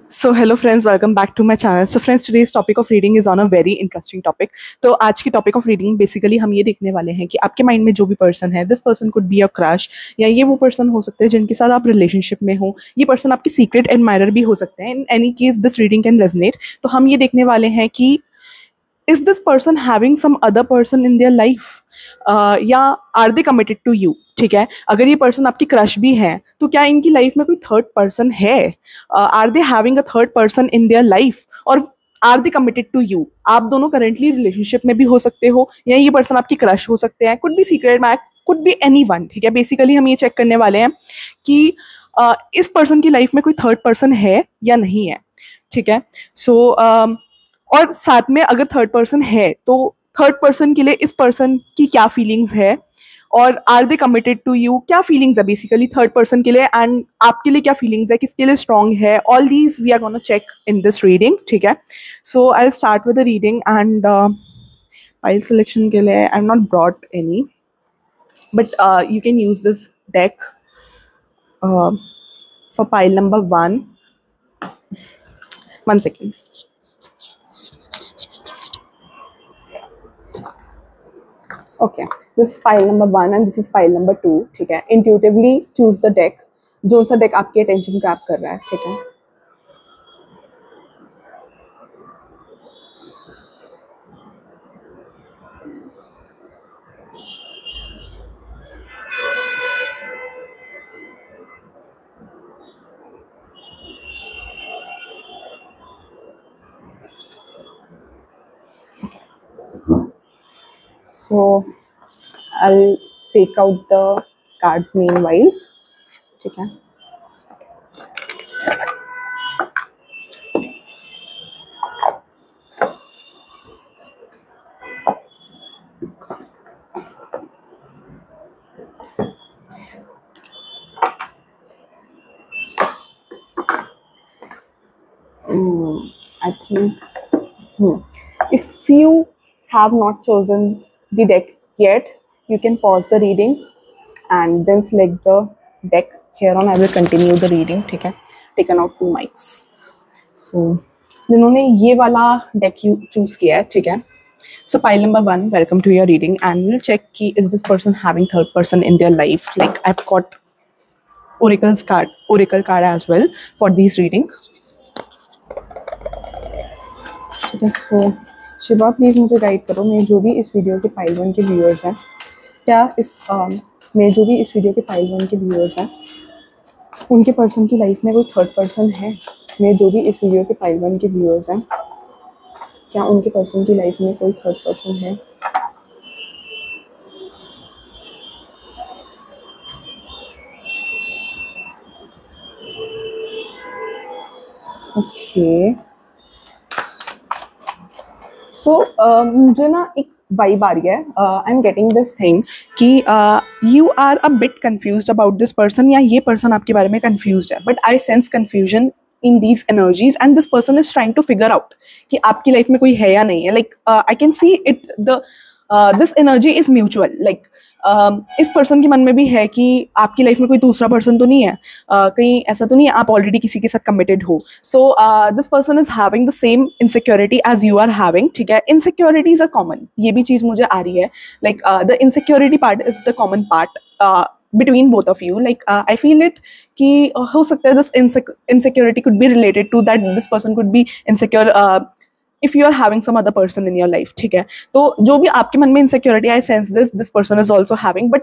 So hello friends, welcome back to my channel. So friends, today's topic of reading is on a very interesting topic. तो आज की topic of reading basically हम ये देखने वाले हैं कि आपके माइंड में जो भी पर्सन है, this person could be a crush, या ये वो पर्सन हो सकते हैं जिनके साथ आप रिलेशनशिप में हो. ये पर्सन आपकी सीक्रेट एडमायरर भी हो सकते हैं. In any case this reading can resonate. तो हम ये देखने वाले हैं कि is this person having some other person in their life, या are they committed to you. ठीक है, अगर ये पर्सन आपकी क्रश भी है तो क्या इनकी लाइफ में कोई थर्ड पर्सन है. Are they having a third person in their life, और are they committed to you. आप दोनों करेंटली रिलेशनशिप में भी हो सकते हो, या ये पर्सन आपकी क्रश हो सकते हैं. Could be secret match, could be any one. ठीक है, बेसिकली हम ये चेक करने वाले हैं कि इस पर्सन की लाइफ में कोई थर्ड पर्सन है या नहीं है. ठीक है, सो और साथ में अगर थर्ड पर्सन है तो थर्ड पर्सन के लिए इस पर्सन की क्या फीलिंग्स है, और are they committed to you. क्या फीलिंग्स है बेसिकली थर्ड पर्सन के लिए, एंड आपके लिए क्या फीलिंग्स है, किसके लिए स्ट्रांग है. All these we are gonna check in this reading. ठीक है, so I start with the reading. And file selection के लिए I am not brought any, but you can use this deck for pile number 1. 1 second. Okay, this is pile number 1 and this is pile number 2. ठीक है, intuitively choose the deck जो सा deck आपकी attention grab कर रहा है. ठीक है, so I'll take out the cards meanwhile. ठीक है, I think if you have not chosen the deck yet, you can pause the reading and then select the deck. Here on I will continue the reading. ठीक है, taken out 2 mics. So जिन्होंने ये वाला deck choose किया है, ठीक है, so pile number 1, welcome to your reading, and we'll check कि is this person having third person in their life. Like I've got oracle card as well for these reading. ठीक है, सो Shiva please मुझे guide करो. मैं जो भी इस video के पाइल 1 के व्यूअर्स हैं, क्या इस मैं जो भी इस वीडियो के पाइल 1 के व्यूअर्स हैं उनके पर्सन की लाइफ में कोई थर्ड पर्सन है. मैं जो भी इस वीडियो के पाइल 1 के व्यूअर्स हैं, क्या उनके पर्सन की लाइफ में कोई थर्ड पर्सन है. ओके, सो मुझे ना एक वाइब आ रही है. I am getting this thing कि you are a bit confused about this person, या ये पर्सन आपके बारे में कन्फ्यूज्ड है. But I sense confusion in these energies and this person is trying to figure out कि आपकी लाइफ में कोई है या नहीं है. Like I can see it, the this energy is mutual. Like इस पर्सन के मन में भी है कि आपकी लाइफ में कोई दूसरा पर्सन तो नहीं है, कहीं ऐसा तो नहीं है आप ऑलरेडी किसी के साथ कमिटेड हो. So this person is having the same insecurity as you are having. ठीक है, इनसिक्योरिटीज आर कॉमन, ये भी चीज़ मुझे आ रही है. Like the insecurity part is the common part between both of you. Like I feel it कि हो सकता है this insecurity could be related to that this person could be insecure if you are having some other person in your life. ठीक है, तो जो भी आपके मन में insecurity, I sense this person is also having. But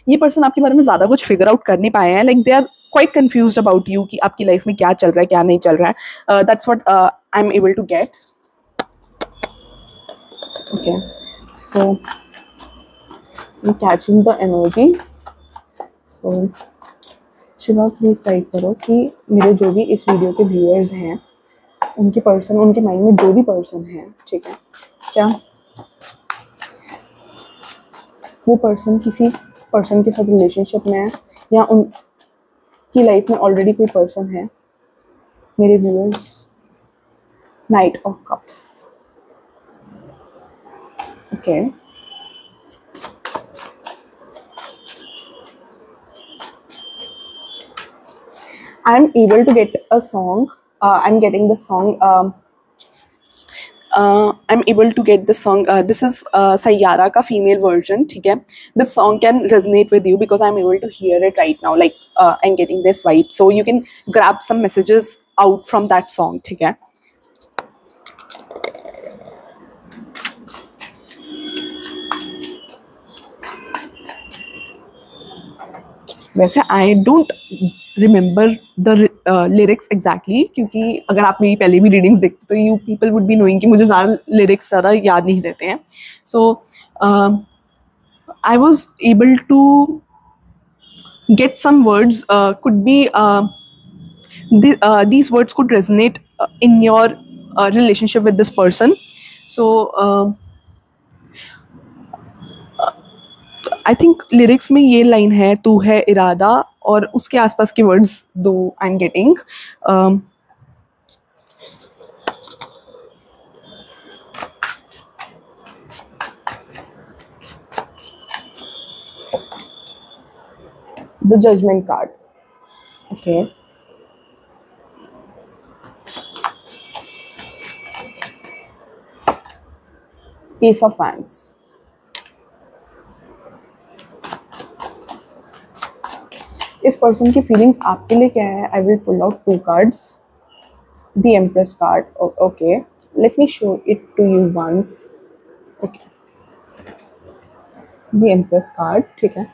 ये person आपके बारे में ज़्यादा कुछ फिगर आउट कर नहीं पाए हैं. Like they are quite confused about you कि आपकी लाइफ में क्या चल रहा है, क्या नहीं चल रहा है. That's what I am able to get. Okay, so catching the energies. So Shiva please guide करो कि मेरे जो भी इस वीडियो के व्यूअर्स हैं उनके पर्सन, उनके माइंड में जो भी पर्सन है, ठीक है, क्या वो पर्सन किसी पर्सन के साथ रिलेशनशिप में है, या उनकी लाइफ में ऑलरेडी कोई पर्सन है. मेरे viewers, night of cups. Okay, I am able to get a song I'm getting the song. I'm able to get this song. This is Sayyara ka female version. ठीक है? This song can resonate with you because I'm able to hear it right now. Like I'm getting this vibe, so you can grab some messages out from that song. ठीक है? वैसे I don't remember the lyrics exactly, क्योंकि अगर आप मेरी पहले भी readings देखते तो you people would be knowing कि मुझे ज़्यादा लिरिक्स ज़्यादा याद नहीं रहते हैं. So I was able to get some words, could be these words could resonate in your relationship with this person. So I think lyrics में ये लाइन है, तू है इरादा, और उसके आसपास के वर्ड्स दो I am getting. The judgement card. Okay. Ace of Wands. इस पर्सन की फीलिंग्स आपके लिए क्या है? I will pull out 2 cards. The empress card. Okay, let me show it to you once. Okay, the empress card. ठीक है.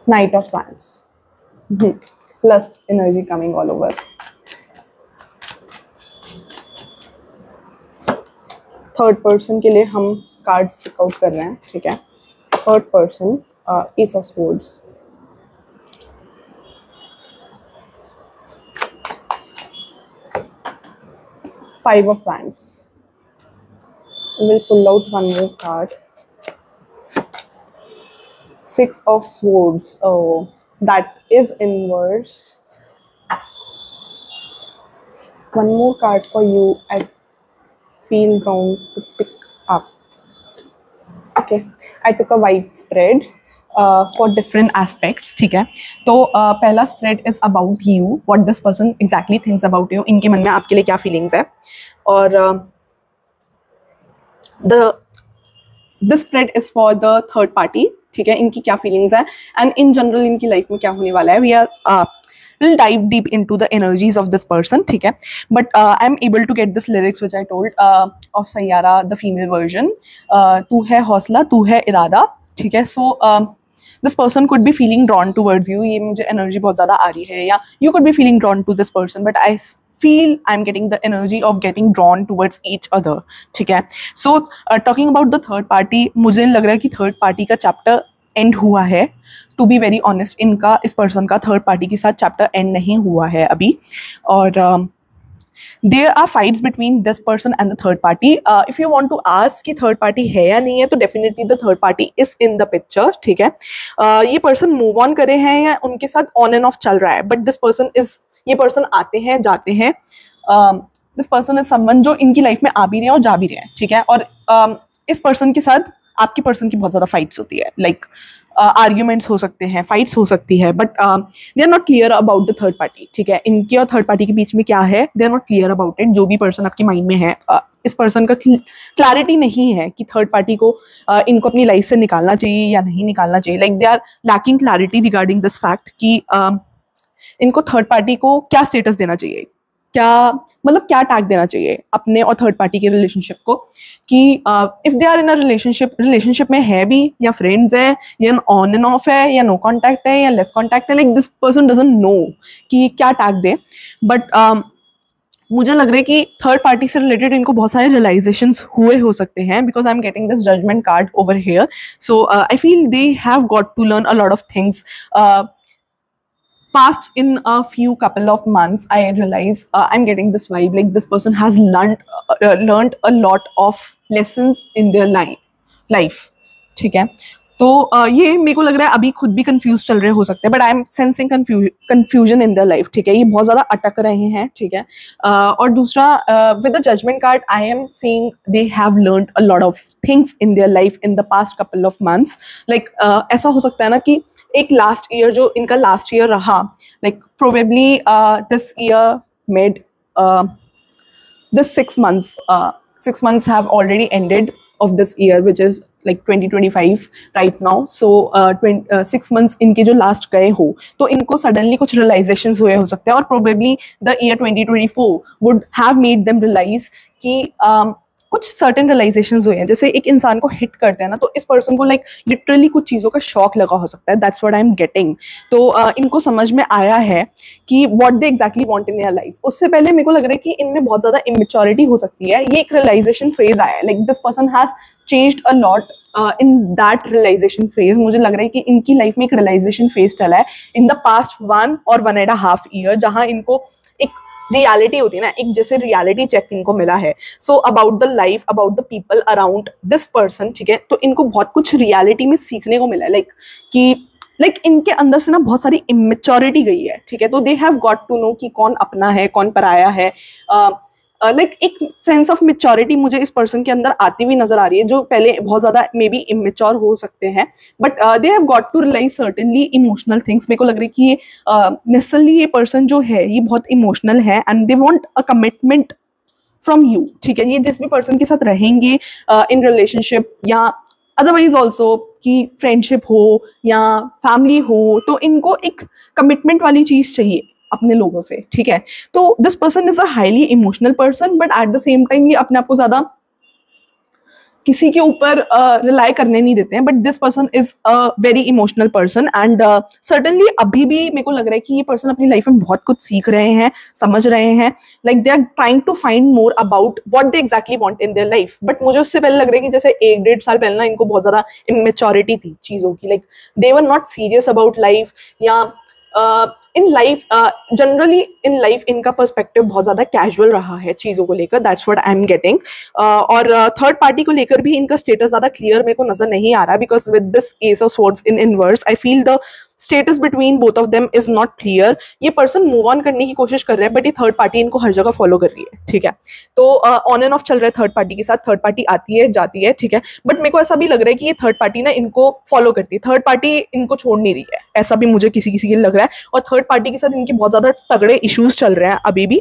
Knight of wands. Lust energy coming all over. Third person के लिए हम cards pick out कर रहे हैं. ठीक है. Third person, S of swords. Five of wands. We will pull out one more card. Six of swords. Oh, that is inverse. One more card for you. I feel wrong to pick up. Okay, I took a wide spread for different aspects. ठीक है. तो पहला spread is about you. What this person exactly thinks about you. इनके मन में आपके लिए क्या feelings है. और this spread is for the third party. ठीक है. इनकी क्या feelings है and in general इनकी life में क्या होने वाला है. We are we'll dive deep into the energies of this person. ठीक है. But I'm able to get this lyrics which I told of Sayyara, the female version. तू है हौसला, तू है इरादा. ठीक है. So this person could be feeling drawn towards you. ये मुझे energy बहुत ज़्यादा आ रही है. या you could be feeling drawn to this person, but I feel I'm getting the energy of getting drawn towards each other. ठीक है. So talking about the third party, मुझे लग रहा है कि third party का chapter end हुआ है. टू बी वेरी ऑनेस्ट, इनका इस पर्सन का थर्ड पार्टी के साथ चैप्टर एंड नहीं हुआ है अभी. और there are fights between this person and the third party. If you want to ask कि थर्ड पार्टी है या नहीं है, तो definitely the third party is in the picture. ठीक है. ये पर्सन मूव ऑन करे हैं या उनके साथ ऑन एंड ऑफ चल रहा है, बट दिस पर्सन इज, ये पर्सन आते हैं जाते हैं. दिस पर्सन इज समवन जो इनकी लाइफ में आ भी रहे हैं और जा भी रहे हैं. ठीक है. और इस पर्सन के साथ आपके पर्सन की बहुत ज़्यादा फाइट्स होती है. लाइक आर्ग्यूमेंट्स हो सकते हैं, फाइट्स हो सकती है, but they are not clear about the third party. ठीक है. इनके और थर्ड पार्टी के बीच में क्या है, they are not clear about it. जो भी पर्सन आपके माइंड में है, इस पर्सन का क्लैरिटी नहीं है कि थर्ड पार्टी को इनको अपनी लाइफ से निकालना चाहिए या नहीं निकालना चाहिए. Like they are lacking clarity regarding this fact कि इनको थर्ड पार्टी को क्या स्टेटस देना चाहिए, क्या मतलब क्या टैग देना चाहिए अपने और थर्ड पार्टी के रिलेशनशिप को. कि if they are in a relationship में है भी, या फ्रेंड्स हैं, या ऑन एंड ऑफ है, या नो कॉन्टैक्ट है, या लेस कॉन्टैक्ट है. Like this person doesn't know कि क्या टैग दे. बट मुझे लग रहा है कि थर्ड पार्टी से रिलेटेड इनको बहुत सारे रियलाइजेशंस हुए हो सकते हैं, because I am getting this judgement card over here. So I feel they have got to learn a lot of things. Past in a few couple of months, I realize I'm getting this vibe like this person has learned a lot of lessons in their life. ठीक है. तो ये मेरे को लग रहा है अभी खुद भी कंफ्यूज चल रहे हो सकते हैं, but I M sensing confusion in their life, ठीक है, ये बहुत ज़्यादा अटक रहे हैं, ठीक है। और दूसरा, with the judgement card I am seeing they have learned a lot of things in their life in the past couple of months. Like ऐसा हो सकता है ना कि एक लास्ट ईयर जो इनका लास्ट ईयर रहा, like probably this year made this 6 months have already ended of this year, which is like 2025 right now. So 6 months इनके जो लास्ट गए हो तो इनको सडनली कुछ रियलाइजेशंस हुए हो सकते हैं, और probably the year 2024 would have made them realise कि कुछ सर्टेन रियलाइजेशंस हुए हैं। जैसे एक इंसान को हिट करते हैं ना, तो इस पर्सन को लाइक लिटरली कुछ चीज़ों का शॉक लगा हो सकता है। That's what I am getting. तो इनको समझ में आया है कि what they exactly want in their life. उससे पहले मेरे को लग रहा है कि इनमें बहुत ज़्यादा इमेच्योरिटी हो सकती है। ये एक रियलाइजेशन फेज आया है, like this person has changed a lot in that realisation phase. मुझे लग रहा है कि इनकी लाइफ में एक रियलाइजेशन फेज चला है इन द पास्ट 1.5 ईयर, जहाँ इनको एक रियलिटी होती है ना, एक जैसे रियलिटी चेक इनको मिला है। So about the life, about the people around this person, ठीक है, तो इनको बहुत कुछ रियलिटी में सीखने को मिला है। लाइक इनके अंदर से ना बहुत सारी इमेच्योरिटी गई है, ठीक है। तो they have got to know कि कौन अपना है कौन पराया है। लाइक एक सेंस ऑफ मेच्योरिटी मुझे इस पर्सन के अंदर आती हुई नजर आ रही है, जो पहले बहुत ज्यादा मे बी इमेच्योर हो सकते हैं, but they have got to realise certainly emotional things. मेरे को लग रहा है कि ये नेसेसरली ये पर्सन जो है ये बहुत इमोशनल है and they want a commitment from you, ठीक है। ये जिस भी पर्सन के साथ रहेंगे इन रिलेशनशिप या अदरवाइज ऑल्सो कि फ्रेंडशिप हो या फैमिली हो, तो इनको एक कमिटमेंट वाली चीज चाहिए अपने लोगों से, ठीक है। तो this person is a highly emotional person, but at the same time ये अपने आप को ज्यादा किसी के ऊपर रिलाई करने नहीं देते हैं। But this person is a very emotional person and certainly अभी भी मेरे को लग रहा है कि ये पर्सन अपनी लाइफ में बहुत कुछ सीख रहे हैं, समझ रहे हैं। Like they are trying to find more about what they exactly want in their life. But मुझे उससे पहले लग रहा है कि जैसे 1-1.5 साल पहले ना इनको बहुत ज्यादा इमेच्योरिटी थी चीज़ों की। Like they were not serious about life, या in life generally in life इनका पर्सपेक्टिव बहुत ज़्यादा कैजुअल रहा है चीज़ों को लेकर। That's what I am getting. और थर्ड पार्टी को लेकर भी इनका स्टेटस ज़्यादा क्लियर मेरे को नजर नहीं आ रहा, because with this S of swords in inverse I feel the status between both of them is not clear. ये पर्सन मूव ऑन करने की कोशिश कर रहे हैं, बट ये थर्ड पार्टी इनको हर जगह फॉलो कर रही है, ठीक है। तो ऑन एंड ऑफ चल रहा है थर्ड पार्टी के साथ, थर्ड पार्टी आती है जाती है, ठीक है। बट मेरे को ऐसा भी लग रहा है कि ये थर्ड पार्टी ना इनको फॉलो करती है, थर्ड पार्टी इनको छोड़ नहीं रही है, ऐसा भी मुझे किसी किसी के लग रहा है। और थर्ड पार्टी के साथ इनके बहुत ज्यादा तगड़े इश्यूज चल रहे हैं अभी भी।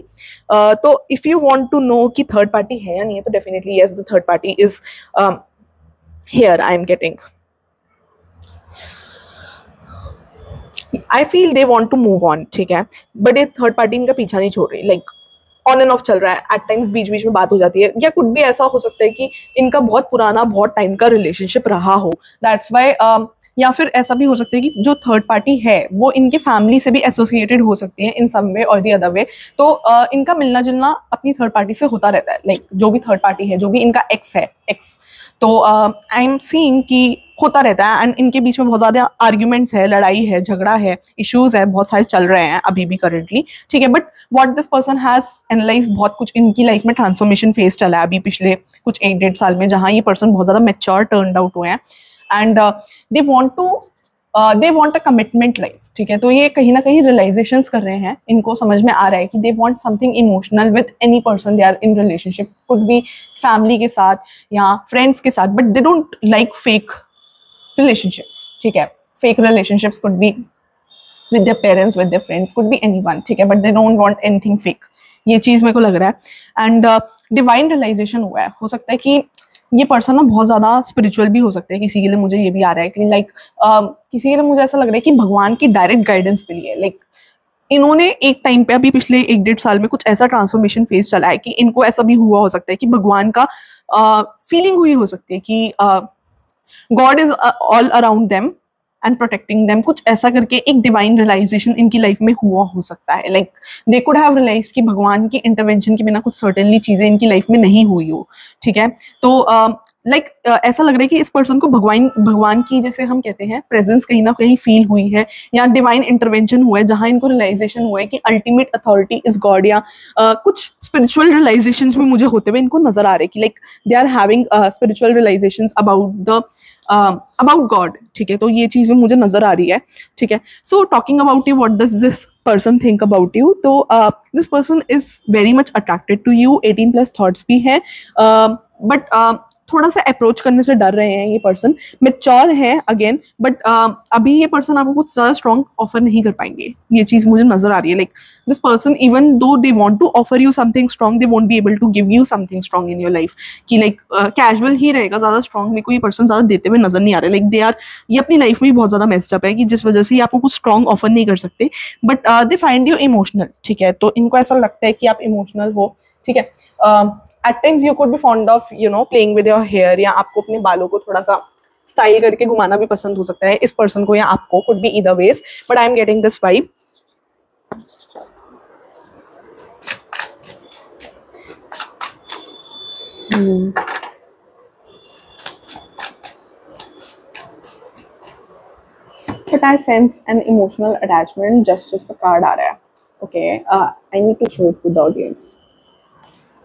तो if you want to know कि थर्ड पार्टी है या नहीं है, तो definitely yes, the third party is here I am getting. I feel they want to move on, ठीक है, बट ये थर्ड पार्टी इनका पीछा नहीं छोड़ रही। लाइक ऑन एंड ऑफ चल रहा है, एट टाइम्स बीच बीच में बात हो जाती है, या कुछ भी ऐसा हो सकता है कि इनका बहुत पुराना बहुत टाइम का रिलेशनशिप रहा हो, दैट्स वाई। या फिर ऐसा भी हो सकता है कि जो थर्ड पार्टी है वो इनके फैमिली से भी एसोसिएटेड हो सकती है इन सम वे और दी अदर वे। तो इनका मिलना जुलना अपनी थर्ड पार्टी से होता रहता है। लाइक जो भी थर्ड पार्टी है, जो भी इनका एक्स है, एक्स, तो आई एम सीइंग कि होता रहता है। एंड इनके बीच में बहुत ज़्यादा आर्ग्यूमेंट्स है, लड़ाई है, झगड़ा है, इश्यूज है, बहुत सारे चल रहे हैं अभी भी करंटली, ठीक है। But what this person has analyse, बहुत कुछ इनकी लाइफ में ट्रांसफॉर्मेशन फेज चला है अभी पिछले कुछ 1-1.5 साल में, जहाँ ये पर्सन बहुत ज़्यादा मैच्योर टर्न्ड आउट हुए हैं and they want a commitment life, ठीक है। तो ये कहीं ना कहीं रियलाइजेशंस कर रहे हैं, इनको समझ में आ रहा है कि they want something emotional with any person they are in relationship, could be family के साथ या फ्रेंड्स के साथ, but they don't like fake relationships, ठीक है। fake relationships could be with their parents, with their friends, could be anyone, ठीक है, but they don't want anything fake। ये चीज़ मेरे को लग रहा है। एंड डिवाइन रियलाइजेशन हुआ है, हो सकता है कि ये पर्सन ना बहुत ज़्यादा स्पिरिचुअल भी हो सकते हैं किसी के लिए, मुझे ये भी आ रहा है कि लाइक किसी के लिए मुझे ऐसा लग रहा है कि भगवान की डायरेक्ट गाइडेंस मिली है। लाइक इन्होंने एक टाइम पे अभी पिछले 1-1.5 साल में कुछ ऐसा ट्रांसफॉर्मेशन फेज चला है कि इनको ऐसा भी हुआ हो सकता है कि भगवान का फीलिंग हुई हो सकती है कि God is all around them and protecting them, कुछ ऐसा करके एक डिवाइन रियलाइजेशन इनकी लाइफ में हुआ हो सकता है। Like they could have realised कि भगवान की इंटरवेंशन के बिना कुछ सर्टेनली चीज़ें इनकी लाइफ में नहीं हुई हो, ठीक है। तो लाइक ऐसा लग रहा है कि इस पर्सन को भगवान भगवान की, जैसे हम कहते हैं, प्रेजेंस कहीं ना कहीं फील हुई है, या डिवाइन इंटरवेंशन हुआ है, जहां इनको रियलाइजेशन हुआ है कि अल्टीमेट अथॉरिटी इज गॉड, या कुछ स्पिरिचुअल रियलाइजेशंस भी मुझे होते हुए इनको नजर आ रहे हैं कि like they are having spiritual realisations about God. ठीक है, तो ये चीज़ भी मुझे नजर आ रही है। ठीक है, so talking about you, what does this person think about you? तो this person is very much attracted to you, 18+ thoughts भी हैं, बट थोड़ा सा अप्रोच करने से डर रहे हैं ये पर्सन, मेच्योर है अगेन, बट अभी ये पर्सन आपको कुछ ज़्यादा स्ट्रॉन्ग ऑफर नहीं कर पाएंगे, ये चीज़ मुझे नजर आ रही है। Like this person, even though they want to offer you something strong, they won't be able to give you something strong in your life, कि लाइक कैजुअल ही रहेगा, ज़्यादा स्ट्रॉन्ग मेरे को ये पर्सन ज़्यादा देते हुए नजर नहीं आ रहे। लाइक दे आर, ये अपनी लाइफ में भी बहुत ज़्यादा मेस्ड अप है, कि जिस वजह से ये आपको कुछ स्ट्रॉन्ग ऑफर नहीं कर सकते, but they find you emotional. ठीक है, तो इनको ऐसा लगता है कि आप इमोशनल हो। ठीक है, at times you could be fond of playing with your hair, या आपको अपने बालों को थोड़ा सा स्टाइल करके घुमाना भी पसंद हो सकता है इस पर्सन को या आपको, could be either ways, but I am getting this vibe. But I sense an emotional attachment, justice का कार्ड आ रहा है। Okay, I need to show it to the audience.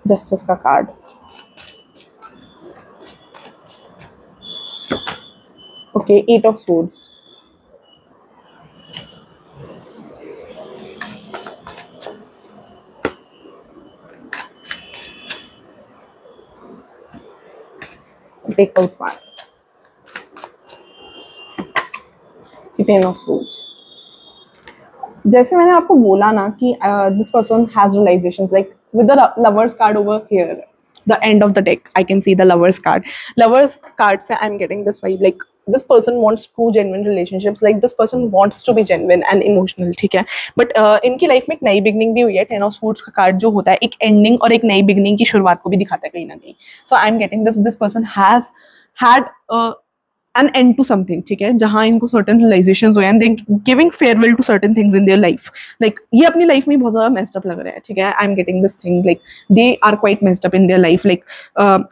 Justice का card, okay, 8 of swords, take out one, 10 of swords। जैसे मैंने आपको बोला ना कि this person has realisations, like with the lovers card over here, the end of the deck I can see the lovers card. Lovers card से I am getting this vibe, like this person wants true genuine relationships, like this person wants to be genuine and emotional. ठीक है, but इनकी life में एक नई beginning भी हुई है। 10 ऑफ स्वर्ड्स का कार्ड जो होता है एक एंडिंग और एक नई बिगनिंग की शुरुआत को भी दिखाता है कहीं ना कहीं। So I am getting this person has had an end to something। ठीक है, जहां इनको certain realizations हुए and they giving farewell to certain things in their life, like ये अपनी लाइफ में बहुत ज़्यादा messed up लग रहा है। ठीक है, I am getting this thing, like they are quite messed up in their life, like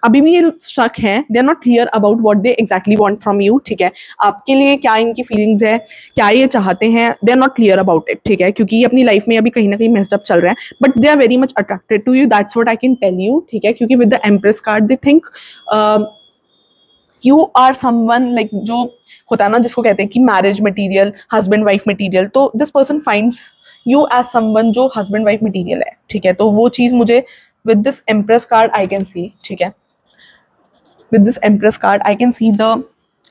अभी भी ये stuck हैं, they are not clear about what they exactly want from you। ठीक है, आपके लिए क्या इनकी feelings है, क्या ये चाहते हैं, they are not clear about it। ठीक है, क्योंकि ये अपनी लाइफ में अभी कहीं ना कहीं messed up चल रहा है, but they are very much attracted to you, that's what I can tell you। ठीक है, क्योंकि with the Empress card they think you are someone, like जो होता है ना जिसको कहते हैं कि marriage material, husband wife material, तो this person finds you as someone जो हस्बैंड वाइफ मटीरियल है। ठीक है, तो वो चीज़ मुझे with this Empress card I can see. ठीक है, with this Empress card I can see the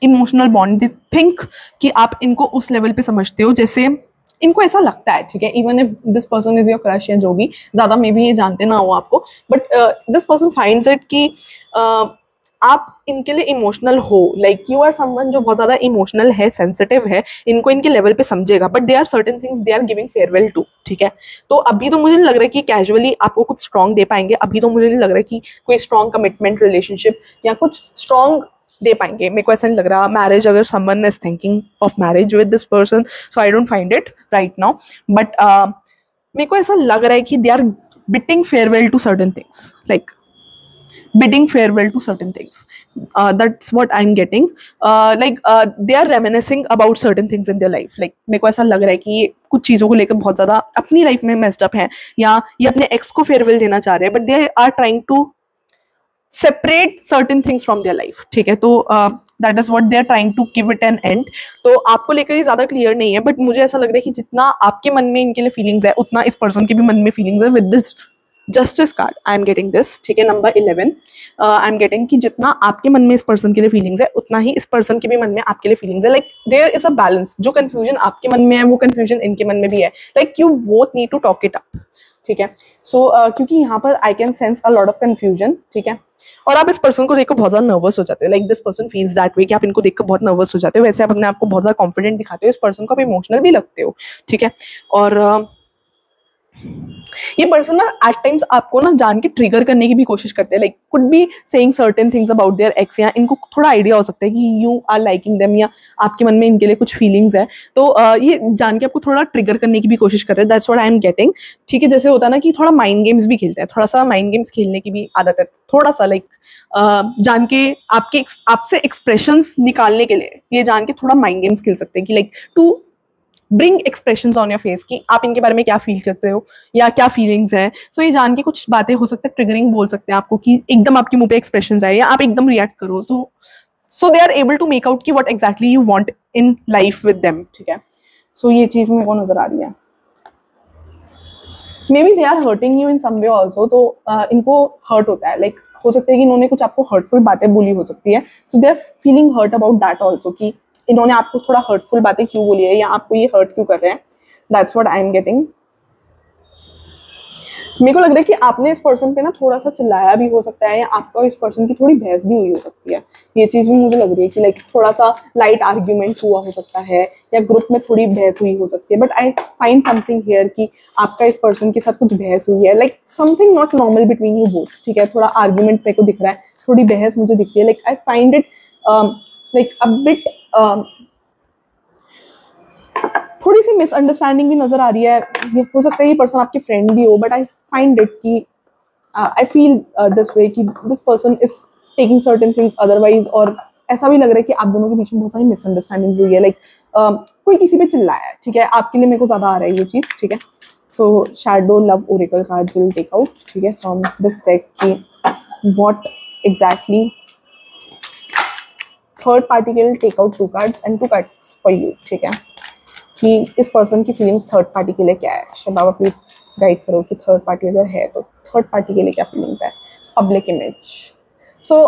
emotional bond, they think कि आप इनको उस लेवल पे समझते हो जैसे इनको ऐसा लगता है। ठीक है, even if this person is your crush या जो भी, ज़्यादा मे भी ये जानते ना हो आपको, but this person finds it कि आप इनके लिए इमोशनल हो, लाइक यू आर समवन जो बहुत ज़्यादा इमोशनल है, सेंसिटिव है, इनको इनके लेवल पे समझेगा, but they are certain things they are giving farewell to. ठीक है, तो अभी तो मुझे नहीं लग रहा है कि कैजुअली आपको कुछ स्ट्रॉन्ग दे पाएंगे, अभी तो मुझे नहीं लग रहा है कि कोई स्ट्रॉन्ग कमिटमेंट रिलेशनशिप या कुछ स्ट्रॉन्ग दे पाएंगे। मेरे को ऐसा नहीं लग रहा मैरिज, अगर someone is thinking of marriage with this person, so I don't find it right now, but मेरे को ऐसा लग रहा है कि they are bidding farewell to certain things, like bidding farewell to certain things, that's what I'm getting, they are reminiscing about certain things in their life, like मेरे को ऐसा लग रहा है कि ये कुछ चीज़ों को लेकर बहुत ज़्यादा अपनी लाइफ में मेस्ड अप हैं, या ये अपने एक्स को फेयरवेल देना चाह रहे हैं, but they are trying to separate certain things from their life. ठीक है, तो that is what they are trying to give it an end. तो आपको लेकर ये ज़्यादा क्लियर नहीं है, बट मुझे ऐसा लग रहा है कि जितना आपके मन में इनके लिए फीलिंग्स है, उतना इस पर्सन के भी मन में फीलिंग्स है with this justice card. I am getting this. ठीक है, नंबर 11 आई एम गेटिंग कि जितना आपके मन में इस पर्सन के लिए फीलिंग्स है, उतना ही इस पर्सन के भी मन में आपके लिए फीलिंग्स है, like there is a balance. जो कंफ्यूजन आपके मन में है वो कंफ्यूजन इनके मन में भी है, like you both need to talk it up. ठीक है, सो क्योंकि यहाँ पर I can sense a lot of confusion. ठीक है, और आप इस पर्सन को देखकर बहुत ज़्यादा नर्वस हो जाते हो, like this person feels that way, कि आप इनको देखकर बहुत नर्वस हो जाते हो। वैसे आप अपने आप को बहुत ज़्यादा कॉन्फिडेंट दिखाते हो, इस पर्सन को आप इमोशनल भी लगते हो। ठीक है, और ये पर्सन ना एट टाइम्स आपको ना जान के ट्रिगर करने की भी कोशिश करते हैं, like could be saying certain things about their x, या इनको थोड़ा आइडिया हो सकता है कि यू आर लाइकिंग देम, या आपके मन में इनके लिए कुछ फीलिंग्स है, तो ये जान के आपको थोड़ा ट्रिगर करने की भी कोशिश कर रहे हैं। That's what I am getting. ठीक है, जैसे होता है ना कि थोड़ा माइंड गेम्स भी खेलते हैं, थोड़ा सा माइंड गेम्स खेलने की भी आदत है, थोड़ा सा लाइक जान के आपसे एक्सप्रेशंस निकालने के लिए ये जान के थोड़ा माइंड गेम्स खेल सकते हैं कि like to bring expressions on your face कि आप इनके बारे में क्या फील करते हो या क्या फीलिंग्स हैं। सो ये जान के कुछ बातें हो सकता है ट्रिगरिंग बोल सकते हैं आपको कि एकदम आपके मुंह पे एक्सप्रेशंस आए या आप एकदम रिएक्ट करो, तो so they are able to make out कि what exactly you want in life with them. ठीक है, सो ये चीज मेरे को नजर आ रही है। Maybe they are hurting you in some way also, तो इनको हर्ट होता है, लाइक हो सकता है कि इन्होंने कुछ आपको हर्टफुल बातें बोली हो सकती है, so they are feeling hurt about that also कि इन्होंने आपको थोड़ा हर्टफुल बातें क्यों बोली है या आपको ये हर्ट क्यों कर रहे हैं। That's what I am getting. मेरे को लग रहा है कि आपने इस पर्सन पे ना थोड़ा सा चिल्लाया भी हो सकता है, या आपका इस पर्सन की थोड़ी बहस भी हुई हो सकती है। ये चीज़ भी मुझे लग रही है कि लाइक थोड़ा सा लाइट आर्ग्यूमेंट हुआ हो सकता है, या ग्रुप में थोड़ी बहस हुई हो सकती है। But I find something here कि आपका इस पर्सन के साथ कुछ बहस हुई है, like something not normal between you both. ठीक है, थोड़ा आर्ग्यूमेंट मेरे को दिख रहा है, थोड़ी बहस मुझे दिखती है, like I find it like a bit थोड़ी सी मिसअंडरस्टैंडिंग भी नजर आ रही है। ये हो सकता है ये पर्सन आपके फ्रेंड भी हो, बट आई फाइंड इट कि आई फील दिस वे कि this person is taking certain things otherwise, और ऐसा भी लग रहा है कि आप दोनों के बीच में बहुत सारी मिसअंडरस्टैंडिंग्स हुई है, लाइक कोई किसी पे चिल्लाया है। ठीक है, आपके लिए मेरे को ज्यादा आ रहा है ये चीज। ठीक है, so shadow love oracle card will take out, ठीक है, फ्रॉम दिस डेक कि व्हाट एग्जैक्टली थर्ड पार्टी के लिए take out 2 cards and 2 cards for you. ठीक है, कि इस पर्सन की फीलिंग्स थर्ड पार्टी के लिए क्या है। बाबा प्लीज गाइड करो कि थर्ड पार्टी अगर है तो थर्ड पार्टी के लिए क्या फीलिंग्स है। पब्लिक इमेज, सो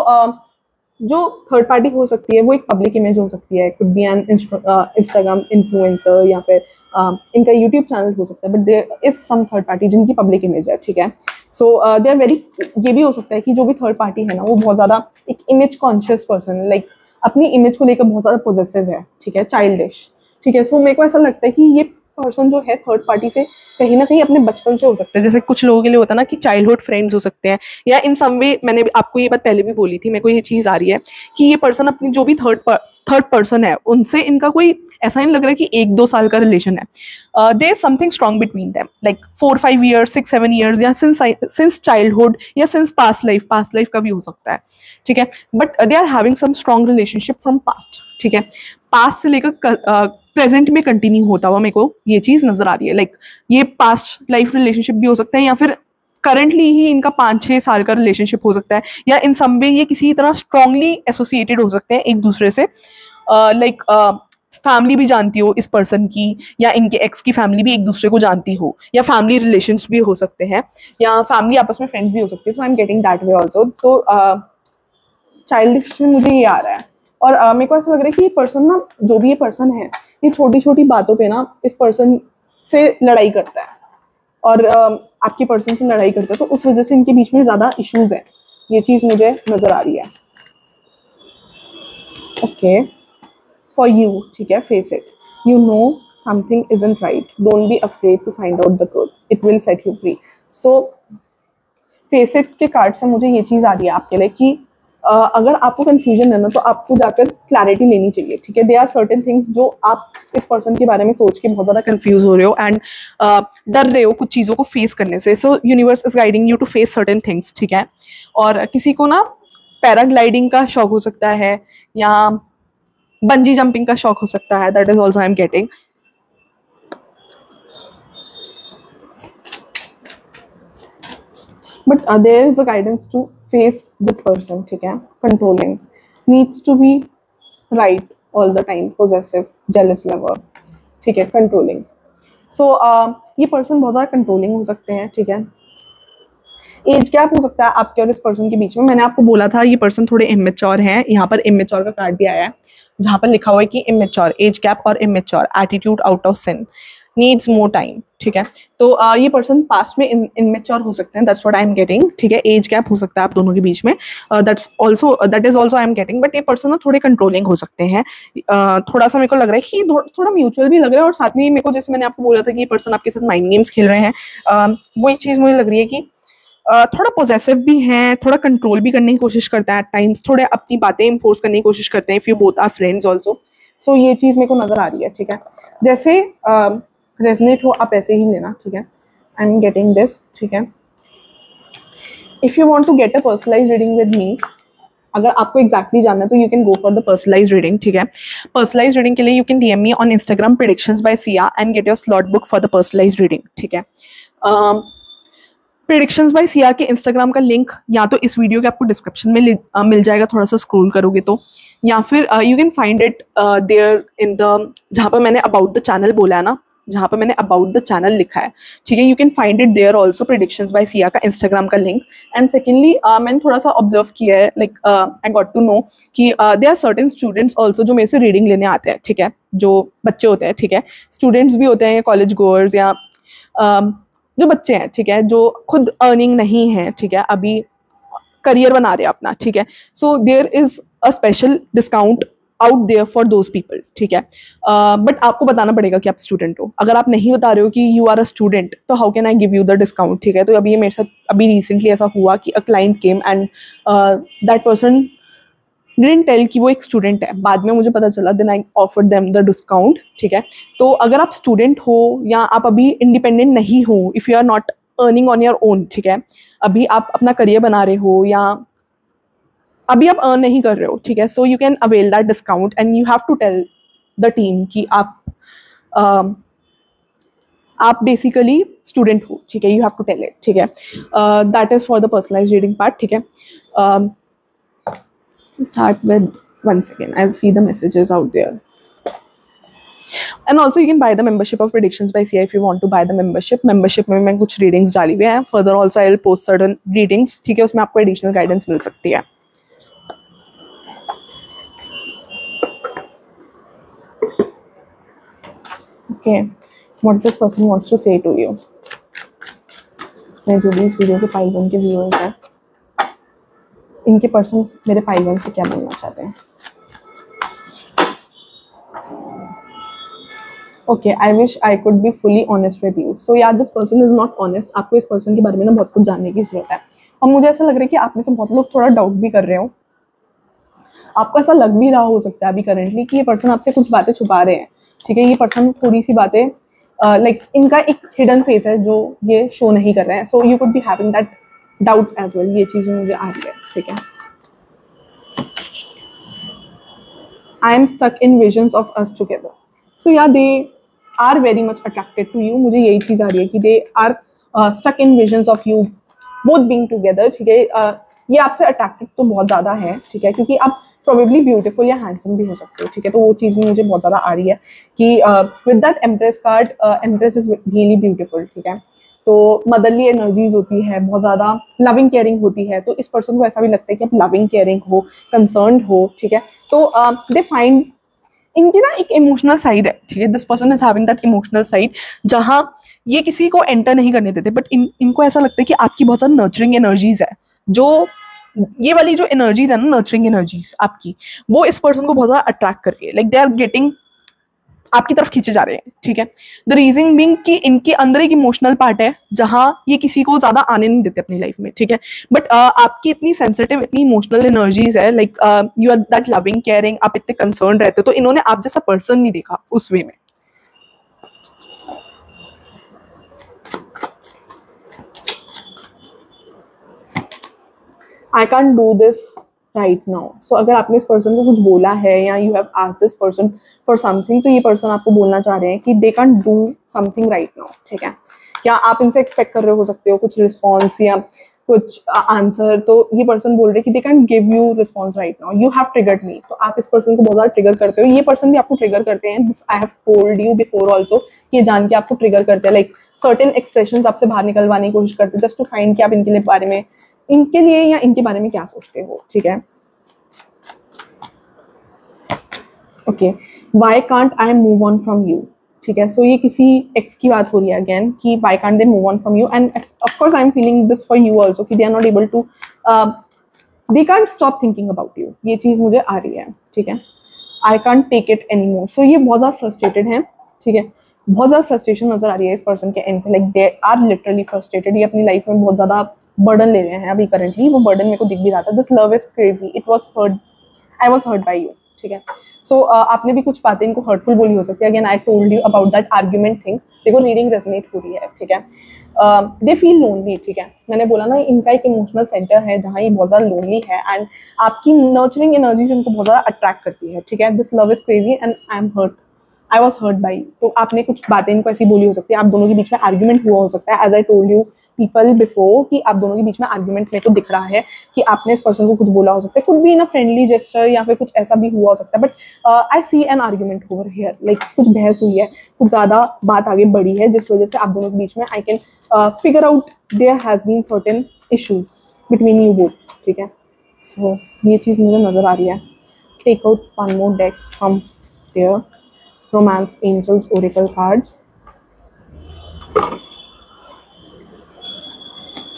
जो थर्ड पार्टी हो सकती है वो एक पब्लिक इमेज हो सकती है, could be an Instagram influencer, या फिर इनका यूट्यूब चैनल हो सकता है, but there is some third party जिनकी पब्लिक इमेज है। ठीक है, सो दे आर वेरी, ये भी हो सकता है कि जो भी थर्ड पार्टी है ना वो बहुत ज़्यादा एक इमेज कॉन्शियस पर्सन है, लाइक अपनी इमेज को लेकर बहुत ज़्यादा पॉजिटिव है। ठीक है, चाइल्डिश। ठीक है, सो मेरे को ऐसा लगता है कि ये पर्सन जो है थर्ड पार्टी से कहीं ना कहीं अपने बचपन से हो सकता है, जैसे कुछ लोगों के लिए होता है ना कि चाइल्डहुड फ्रेंड्स हो सकते हैं, या इन सम वे, मैंने आपको ये बात पहले भी बोली थी, मेरे को ये चीज़ आ रही है कि ये पर्सन अपनी जो भी थर्ड पर्सन है उनसे इनका कोई ऐसा नहीं लग रहा है कि 1-2 साल का रिलेशन है। There is something strong between them, like 4-5 years, 6-7 years, या सिंस चाइल्डहुड, या सिंस पास्ट लाइफ का भी हो सकता है। ठीक है, but they are having some strong relationship from past. ठीक है, पास्ट से लेकर प्रेजेंट में कंटिन्यू होता हुआ मेरे को ये चीज़ नजर आ रही है, लाइक ये पास्ट लाइफ रिलेशनशिप भी हो सकता है, या फिर करंटली ही इनका 5-6 साल का रिलेशनशिप हो सकता है, या इन सम वे ये किसी तरह स्ट्रांगली एसोसिएटेड हो सकते हैं एक दूसरे से, लाइक फैमिली भी जानती हो इस पर्सन की, या इनके एक्स की फैमिली भी एक दूसरे को जानती हो, या फैमिली रिलेशंस भी हो सकते हैं, या फैमिली आपस में फ्रेंड्स भी हो सकते हैं। So I am getting that way also. तो चाइल्डिश में मुझे ये आ रहा है, और मेरे को ऐसा लग रहा है कि ये पर्सन ना, जो भी ये पर्सन है, ये छोटी छोटी बातों पे ना इस पर्सन से लड़ाई करता है, और आपके पर्सन से लड़ाई करता है, तो उस वजह से इनके बीच में ज़्यादा इश्यूज हैं। ये चीज़ मुझे नज़र आ रही है। ओके, फॉर यू, ठीक है, face it, you know something isn't right, don't be afraid to find out the truth, it will set you free. So face it के कार्ड से मुझे ये चीज़ आ रही है आपके लिए कि अगर आपको कंफ्यूजन है ना, तो आपको जाकर क्लैरिटी लेनी चाहिए। ठीक है, दे आर सर्टेन थिंग्स जो आप इस पर्सन के बारे में सोच के बहुत ज़्यादा कंफ्यूज हो रहे हो, एंड डर रहे हो कुछ चीज़ों को फेस करने से। So universe is guiding you to face certain things. ठीक है, और किसी को ना पैराग्लाइडिंग का शौक हो सकता है, या बंजी जंपिंग का शौक हो सकता है, that is also I am getting. But there is a guidance to face this person. ठीक है, controlling, needs to be right all the time, possessive, jealous lover. ठीक है, controlling. So ये पर्सन बहुत ज़्यादा कंट्रोलिंग हो सकते हैं। ठीक है, एज गैप हो सकता है आपके और इस पर्सन के बीच में। मैंने आपको बोला था ये पर्सन थोड़े इमेच्योर हैं, यहाँ पर इमेच्योर का कार्ड भी आया है, जहाँ पर लिखा हुआ है कि इमेच्योर, एज गैप और immature, attitude out of sin. Needs more time, ठीक है। तो ये पर्सन पास्ट में इनमेच्योर हो सकते हैं, that's what I am getting, ठीक है। एज गैप हो सकता है आप दोनों के बीच में, that is also I am getting. But ये पर्सन ना थोड़े कंट्रोलिंग हो सकते हैं, थोड़ा सा मेरे को लग रहा है कि थोड़ा म्यूचुअल भी लग रहा है, और साथ में मेरे को जैसे मैंने आपको बोला था कि ये पर्सन आपके साथ माइंड गेम्स खेल रहे हैं, वो एक चीज़ मुझे लग रही है कि थोड़ा पोजेसिव भी हैं, थोड़ा कंट्रोल भी करने की कोशिश करता है एट टाइम्स, थोड़े अपनी बातें इन्फोर्स करने की कोशिश करते हैं, if you both are friends also. So ये चीज़ मेरे को नज़र आ रही है, ठीक है। जैसे रेजनेट हो आप ऐसे ही लेना, ठीक है। आई एम गेटिंग दिस, ठीक है। If you want to get a personalise reading with me, अगर आपको एग्जैक्टली जानना है तो you can go for the personalise reading, ठीक है। पर्सनलाइज रीडिंग के लिए you can DM me on Instagram predictions by Siya and get your slot book for the personalise reading, ठीक है। प्रेडिक्शंस बाय सिया के इंस्टाग्राम का लिंक या तो इस वीडियो के आपको डिस्क्रिप्शन में मिल जाएगा, थोड़ा सा स्क्रॉल करोगे तो, या फिर you can find it there in the, जहाँ पर मैंने अबाउट द चैनल बोला है ना, जहाँ पर मैंने अबाउट द चैनल लिखा है, ठीक है। You can find it there also, predictions by Siya का इंस्टाग्राम का लिंक। एंड सेकेंडली मैंने थोड़ा सा ऑब्जर्व किया है, like I got to know कि they are certain students also जो मेरे से रीडिंग लेने आते हैं, ठीक है। जो बच्चे होते हैं, ठीक है, स्टूडेंट्स भी होते हैं या कॉलेज गोअर्स या जो बच्चे हैं, ठीक है, जो खुद अर्निंग नहीं है, ठीक है, अभी करियर बना रहे हैं अपना, ठीक है। So there is a special discount out there for those people, ठीक है। बट आपको बताना पड़ेगा कि आप स्टूडेंट हो। अगर आप नहीं बता रहे हो कि यू आर अ स्टूडेंट, तो how can I give you the discount, ठीक है। तो अभी ये मेरे साथ अभी रिसेंटली ऐसा हुआ कि a client came and that person didn't tell कि वो एक स्टूडेंट है, बाद में मुझे पता चला, then I offered them the discount, ठीक है। तो अगर आप स्टूडेंट हो या आप अभी इंडिपेंडेंट नहीं हो, if you are not earning on your own, ठीक है, अभी आप अपना करियर बना रहे हो या अभी आप अर्न नहीं कर रहे हो, ठीक है, so you can avail that discount and you have to tell the team कि आप बेसिकली स्टूडेंट हो, ठीक है। You have to tell it, ठीक है। That is for the personalise reading part, ठीक है। Start with 1 second. I'll see the messages out there. And also you can buy the membership of Predictions by Sia if you want to buy the membership. Membership में मैं कुछ readings डाली हुई हैं. Further also I will post certain readings, ठीक है, उसमें आपको additional guidance मिल सकती है. Okay, what this person wants to say to you. मैं जो भी इस वीडियो के पाइल वन के व्यूअर्स हैं, इनके पर्सन मेरे पाइल वन से क्या बोलना चाहते हैं. Okay, I wish I could be fully honest with you. So यार this person is not honest. आपको इस पर्सन के बारे में ना बहुत कुछ जानने की जरूरत है. और मुझे ऐसा लग रहा है कि आप में से बहुत लोग थोड़ा डाउट भी कर रहे हो. आपको ऐसा लग भी रहा हो सकता है अभी करेंटली कि ये पर्सन आपसे कुछ बातें छुपा रहे हैं, ठीक है. ये पर्सन थोड़ी सी बातें लाइक इनका एक हिडन फेस है जो ये शो नहीं कर रहे हैं. So you could be having that doubts as well. ये चीज़ मुझे आ रही है, ठीक है. I am stuck in visions of us together. So या they are very much attracted to you. मुझे यही चीज़ आ रही है कि they are stuck in visions of you both being together, ठीक है. ये आपसे अट्रैक्टेड तो बहुत ज़्यादा है, ठीक है, क्योंकि आप प्रोबेबली ब्यूटीफुल या हैंडसम भी हो सकते हो, ठीक है. तो वो चीज़ भी मुझे बहुत ज़्यादा आ रही है कि with that empress card, empress is really beautiful, ठीक है. तो मदरली एनर्जीज होती है, बहुत ज़्यादा लविंग केयरिंग होती है. तो इस पर्सन को ऐसा भी लगता है कि आप लविंग केयरिंग हो, कंसर्न्ड हो, ठीक है. तो दे फाइंड इनकी ना एक इमोशनल साइड है, ठीक है. This person is having that emotional side जहाँ ये किसी को एंटर नहीं करने देते. बट इनको ऐसा लगता है कि आपकी बहुत ज़्यादा नर्चरिंग एनर्जीज है. जो ये वाली जो एनर्जीज है ना, नर्चरिंग एनर्जीज आपकी, वो इस पर्सन को बहुत ज़्यादा अट्रैक्ट कर रही है. लाइक दे आर गेटिंग आपकी तरफ खींचे जा रहे हैं, ठीक है. द रीजन बीइंग कि इनके अंदर एक इमोशनल पार्ट है जहाँ ये किसी को ज़्यादा आने नहीं देते अपनी लाइफ में, ठीक है. बट आपकी इतनी सेंसिटिव, इतनी इमोशनल एनर्जीज है, like you are that loving caring, आप इतने कंसर्न रहते हो. तो इन्होंने आप जैसा पर्सन नहीं देखा उस वे में. I can't do this right now. So अगर आपने इस पर्सन को कुछ बोला है या you have asked this person for something, तो ये पर्सन आपको बोलना चाह रहे हैं कि they can't do something right now, ठीक है. क्या आप इनसे एक्सपेक्ट कर रहे हो सकते हो कुछ रिस्पॉन्स या कुछ आंसर. तो ये पर्सन बोल रहे हैं कि they can give you response right now, you have triggered मी. तो आप इस पर्सन को बहुत ज़्यादा ट्रिगर करते हो. ये पर्सन भी आपको ट्रिगर करते हैं. This I have told you before also, ये जान के आपको ट्रिगर करते हैं. लाइक सर्टेन एक्सप्रेशंस आपसे बाहर निकलवाने की कोशिश करते हैं जस्ट टू फाइंड कि आप इनके लिए बारे में, इनके लिए या इनके बारे में क्या सोचते हो, ठीक है. Okay, why can't I move on from you, ठीक है। सो ये किसी एक्स की बात हो रही है अगेन कि why can't they move on from you, and of course I am feeling this for you also कि they are not able to, they can't stop thinking about you. ये चीज़ मुझे आ रही है, ठीक है। I can't take it any more. So ये बहुत ज़्यादा फ्रस्ट्रेटेड है, ठीक है। बहुत ज़्यादा फ्रस्ट्रेशन नजर आ रही है इस पर्सन के एंड से, like they are literally frustrated. ये अपनी लाइफ में बहुत ज़्यादा बर्डन ले रहे हैं अभी करंटली, वो बर्डन मेरे को दिख भी रहा था। This love is crazy, it was hurt, I was hurt by you, ठीक है। सो आपने भी कुछ बातें इनको हर्टफुल बोली हो सकती है। Again I told you about that argument thing. देखो रीडिंग रेजोनेट हो रही है, ठीक है। दे फील लोनली, ठीक है। मैंने बोला ना इनका एक इमोशनल सेंटर है जहाँ ये बहुत ज़्यादा लोनली है, एंड आपकी नर्चरिंग एनर्जी से इनको बहुत ज़्यादा अट्रैक्ट करती है, ठीक है। This love is crazy and I am hurt, I was hurt by. तो आपने कुछ बातें इनको ऐसी बोली हो सकती है, आप दोनों के बीच में आर्ग्यूमेंट हुआ हो सकता है। As I told you people before कि आप दोनों के बीच में आर्ग्यूमेंट मेरे को दिख रहा है कि आपने इस पर्सन को कुछ बोला हो सकता है, कुछ भी इन अ फ्रेंडली जेस्चर या फिर कुछ ऐसा भी हुआ हो सकता है। But I see an argument over here, like कुछ बहस हुई है, कुछ ज़्यादा बात आगे बढ़ी है, जिस वजह से आप दोनों के बीच में I can figure out there has been certain issues between you both, ठीक है। सो ये चीज़ मुझे नज़र आ रही है। Take out one more deck from there romance angels oracle cards.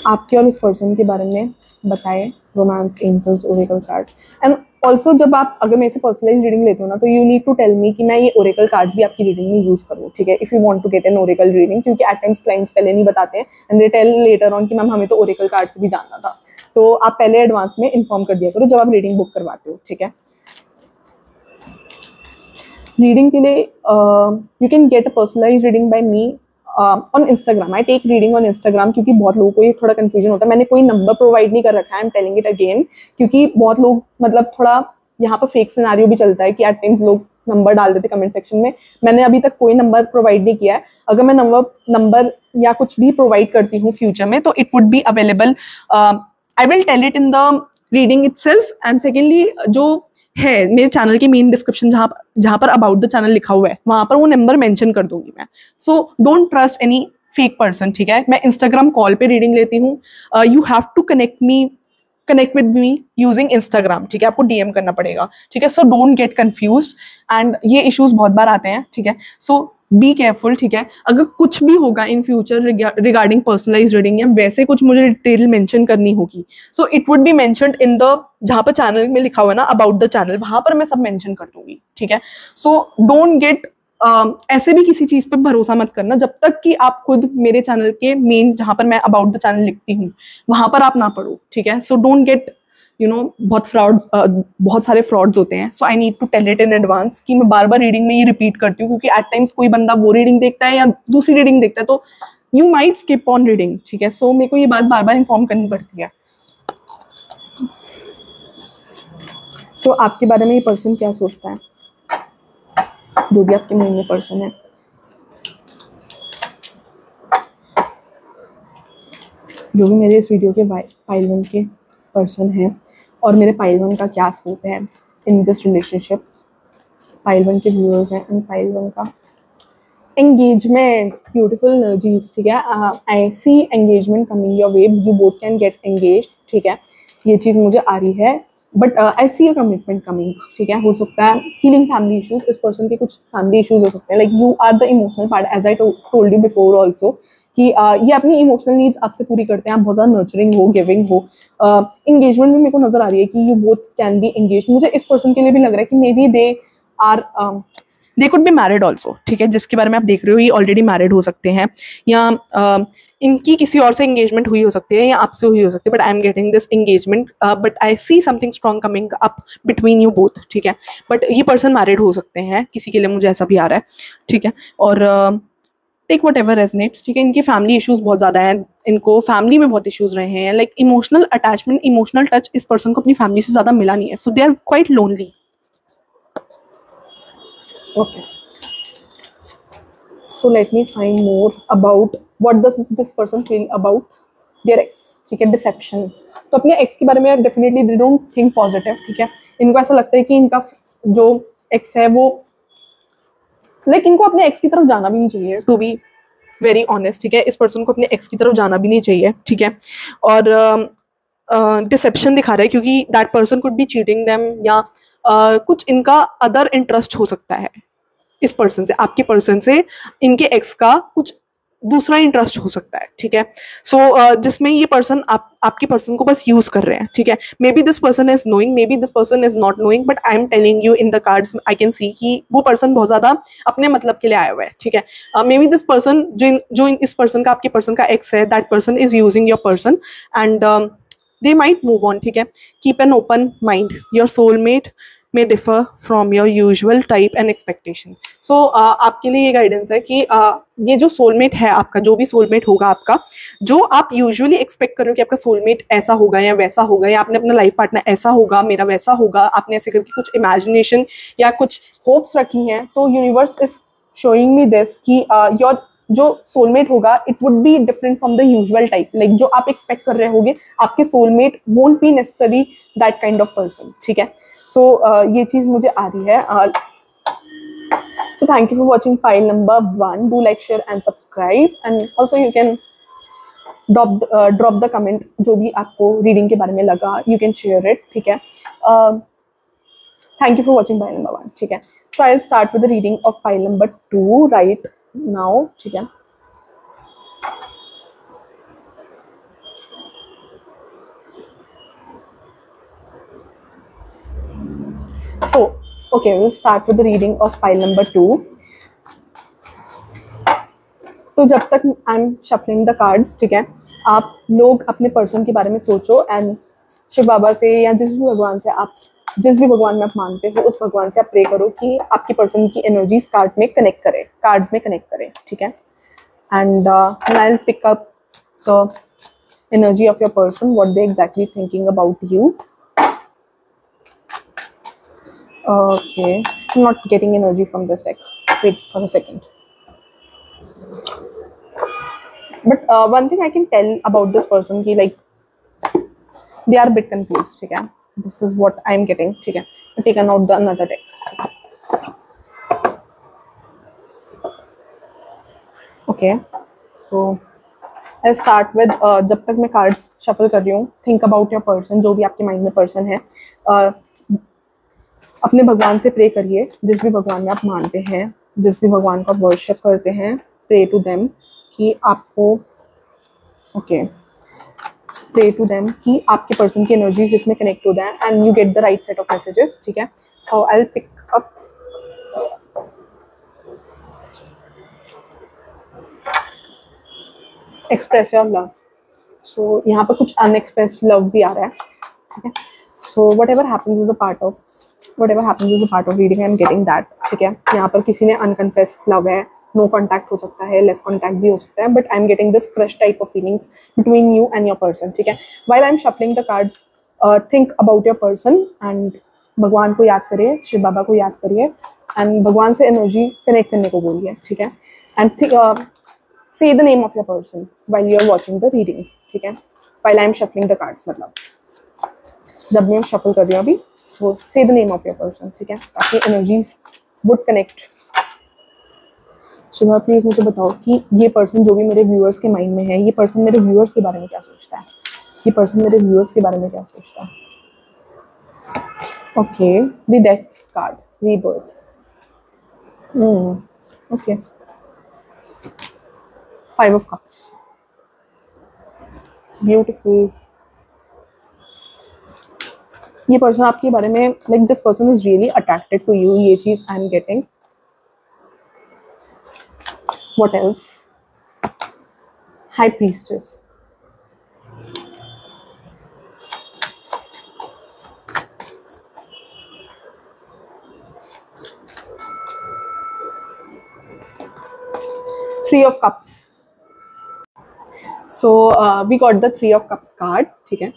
आपके और इस पर्सन के बारे में बताएं romance angels oracle cards. And also जब आप अगर मेरे से पर्सनलाइज रीडिंग लेते हो ना, तो you need to tell me कि मैं ये ओरेकल कार्ड्स भी आपकी रीडिंग में यूज़ करूँ, ठीक है। If you want to get an oracle reading, क्योंकि एट टाइम्स क्लाइंट्स पहले नहीं बताते हैं and they tell later on कि मैम हमें तो ओरेकल कार्ड से भी जानना था। तो आप पहले एडवांस में इन्फॉर्म कर दिया करो जब आप रीडिंग बुक करवाते हो, ठीक है। रीडिंग के लिए you can get a personalise reading by me on Instagram. I take reading on Instagram, क्योंकि बहुत लोगों को ये थोड़ा कंफ्यूजन होता है। मैंने कोई नंबर प्रोवाइड नहीं कर रखा है, I am telling it again, क्योंकि बहुत लोग मतलब थोड़ा यहाँ पर फेक सिनारियो भी चलता है कि एट टाइम्स लोग नंबर डाल देते कमेंट सेक्शन में। मैंने अभी तक कोई नंबर प्रोवाइड नहीं किया है। अगर मैं नंबर या कुछ भी प्रोवाइड करती हूँ फ्यूचर में, तो it would be available, I will tell it in the reading itself. And secondly जो है मेरे चैनल के मेन डिस्क्रिप्शन जहाँ पर अबाउट द चैनल लिखा हुआ है, वहाँ पर वो नंबर मेंशन कर दूंगी मैं। So don't trust any fake person, ठीक है। मैं इंस्टाग्राम कॉल पे रीडिंग लेती हूँ। You have to connect with me using Instagram, ठीक है। आपको डीएम करना पड़ेगा, ठीक है। So don't get confused, and ये इश्यूज बहुत बार आते हैं, ठीक है। सो बी केयरफुल, ठीक है। अगर कुछ भी होगा in future regarding personalise reading या वैसे कुछ मुझे डिटेल मेंशन करनी होगी, so it would be mentioned in the, जहाँ पर चैनल में लिखा हुआ है ना अबाउट द चैनल, वहां पर मैं सब मेंशन कर दूंगी, ठीक है। सो डोंट गेट ऐसे भी किसी चीज पे भरोसा मत करना जब तक कि आप खुद मेरे चैनल के मेन जहाँ पर मैं अबाउट द चैनल लिखती हूँ वहां पर आप ना पढ़ो, ठीक है। सो डोंट गेट बहुत सारे फ्रॉड्स होते हैं। So I need to tell it in advance कि मैं बार बार रीडिंग में ये रिपीट करती हूँ, क्योंकि एट टाइम्स कोई बंदा वो रीडिंग देखता है या दूसरी रीडिंग देखता है, तो you might skip on reading, ठीक है। सो मेरे को ये बात बार बार इन्फॉर्म करनी पड़ती है। सो आपके बारे में ये पर्सन क्या सोचता है, जो भी आपके माइंड में पर्सन है। जो भी मेरे इस वीडियो के पाइल 1 के पर्सन हैं और मेरे पाइल 1 का क्या स्कोप है इन दिस रिलेशनशिप। पाइल 1 के व्यूअर्स हैं एंड पाइल 1 का एंगेजमेंट, ब्यूटीफुल एनर्जीज, ठीक है। I see engagement coming your way, you both can get engaged, ठीक है। ये चीज़ मुझे आ रही है, but I see a commitment coming, ठीक है। हो सकता है हीलिंग फैमिली इश्यूज, इस पर्सन के कुछ फैमिली इश्यूज हो सकते हैं। Like you are the emotional part, as I told you before also कि ये अपनी इमोशनल नीड्स आपसे पूरी करते हैं। आप बहुत ज़्यादा नर्चरिंग हो, गिविंग हो। इंगेजमेंट में मेरे को नजर आ रही है कि you both can be engage. मुझे इस पर्सन के लिए भी लग रहा है कि maybe they could be married also, ठीक है। जिसके बारे में आप देख रहे हो ये ऑलरेडी मैरिड हो सकते हैं, या इनकी किसी और से एंगेजमेंट हुई हो सकती है या आपसे हुई हो सकती है। But I am getting this engagement, but I see something strong coming up between you both, ठीक है। बट ये पर्सन मैरिड हो सकते हैं किसी के लिए, मुझे ऐसा भी आ रहा है, ठीक है। और टेक वट एवर रेजनेट्स, ठीक है। इनकी फैमिली इश्यूज बहुत ज़्यादा हैं, इनको फैमिली में बहुत इश्यूज रहे हैं। Like emotional attachment, emotional touch इस पर्सन को अपनी फैमिली से ज़्यादा मिला नहीं है। So they are quite lonely. Okay, so let me find more about what does this person feel about their ex, ठीक है। डिसेप्शन, तो अपने एक्स के बारे में definitely they don't think positive, ठीक है। इनको ऐसा लगता है कि इनका जो एक्स है वो लाइक इनको अपने एक्स की तरफ जाना भी नहीं चाहिए, टू बी वेरी ऑनेस्ट, ठीक है। इस पर्सन को अपने एक्स की तरफ जाना भी नहीं चाहिए, ठीक है। और डिसेप्शन दिखा रहा है क्योंकि that person could B cheating them, या कुछ इनका अदर इंटरेस्ट हो सकता है, इस पर्सन से, आपके पर्सन से इनके एक्स का कुछ दूसरा इंटरेस्ट हो सकता है, ठीक है। सो जिसमें ये पर्सन आपके पर्सन को बस यूज कर रहे हैं, ठीक है। May be this person is knowing, may be this person is not knowing, but I am telling you in the cards I can सी कि वो पर्सन बहुत ज्यादा अपने मतलब के लिए आया हुआ है, ठीक है। मे बी दिस पर्सन जो इस पर्सन का आपके पर्सन का एक्स है, that person is using your person and they might move on, ठीक है। keep an open mind, your soulmate may differ from your usual type and expectation। so आपके लिए ये गाइडेंस है कि ये जो सोलमेट है आपका, जो भी सोलमेट होगा आपका, जो आप यूजुअली एक्सपेक्ट कर रहे हो कि आपका सोलमेट ऐसा होगा या वैसा होगा, या आपने अपना लाइफ पार्टनर ऐसा होगा, मेरा वैसा होगा, आपने ऐसे करके कुछ इमेजिनेशन या कुछ होप्स रखी हैं, तो universe is showing me this कि योर जो सोलमेट होगा it would be different from the usual type, like जो आप एक्सपेक्ट कर रहे होगे, आपके soulmate won't be necessary that kind of person, ठीक है। सो ये चीज मुझे आ रही है। So thank you for watching pile number 1, do like share and subscribe and also you can drop the comment जो भी आपको रीडिंग के बारे में लगा, यू कैन शेयर इट, ठीक है। Thank you for watching pile number 1, ठीक है। So I will start with the reading of pile number 2 right now, ठीक है। So okay, we'll start with the reading of pile number 2। तो जब तक I am shuffling the cards, ठीक है, आप लोग अपने पर्सन के बारे में सोचो एंड शिव बाबा से या जिस भी भगवान से आप, जिस भी भगवान में आप मानते हो, उस भगवान से आप प्रे करो कि आपकी पर्सन की एनर्जीज कार्ड में कनेक्ट करे, कार्ड्स में कनेक्ट करे, ठीक है। And I will pick up the energy of your person, what they exactly thinking about you. Okay, I'm not getting energy from this deck. Wait for a second. But one thing I can tell about this person कि like they are a bit confused, ठीक है। This is what I'm getting, ठीक है। I've taken out the another deck. Okay, so I'll start with जब तक मैं cards shuffle कर रही हूँ, think about your person, जो भी आपके mind में person है, अपने भगवान से प्रे करिए, जिस भी भगवान में आप मानते हैं, जिस भी भगवान को आप वर्शिप करते हैं, प्रे टू देम कि आपको प्रे टू देम कि आपके पर्सन की एनर्जीज इसमें कनेक्ट हो जाए and you get the right set of messages, ठीक है। So I will pick up express your love. So यहाँ पर कुछ अनएक्सप्रेस्ड लव भी आ रहा है, ठीक है। So what ever happens is a part of whatever happens is a part of reading, I am getting that, ठीक है। यहाँ पर किसी ने अनकन्फेस्ड लव है, नो कॉन्टैक्ट हो सकता है, लेस कॉन्टैक्ट भी हो सकता है, but I am getting this crush type of feelings between you and your person, ठीक है। While I M shuffling the cards, think about your person and भगवान को याद करिए, शिव बाबा को याद करिए एंड भगवान से एनर्जी कनेक्ट करने को बोलिए, ठीक है। And say the name of your person while you are watching the reading, ठीक है। while I am shuffling the cards, मतलब जब मैं shuffle कर रही हूँ अभी, so say the name of your person, ठीक है, ताकि energies would connect। सुबह प्लीज मुझे बताओ कि ये पर्सन जो भी मेरे व्यूअर्स के माइंड में है, ये पर्सन मेरे व्यूअर्स के बारे में क्या सोचता है, ये पर्सन मेरे व्यूअर्स के बारे में क्या सोचता है। Okay, the death card, rebirth, okay, 5 of cups, beautiful. ये पर्सन आपके बारे में, like this person is really attracted to you, ये चीज I am getting. What else, high priestess, Three of Cups। So we got the 3 of Cups card, ठीक है।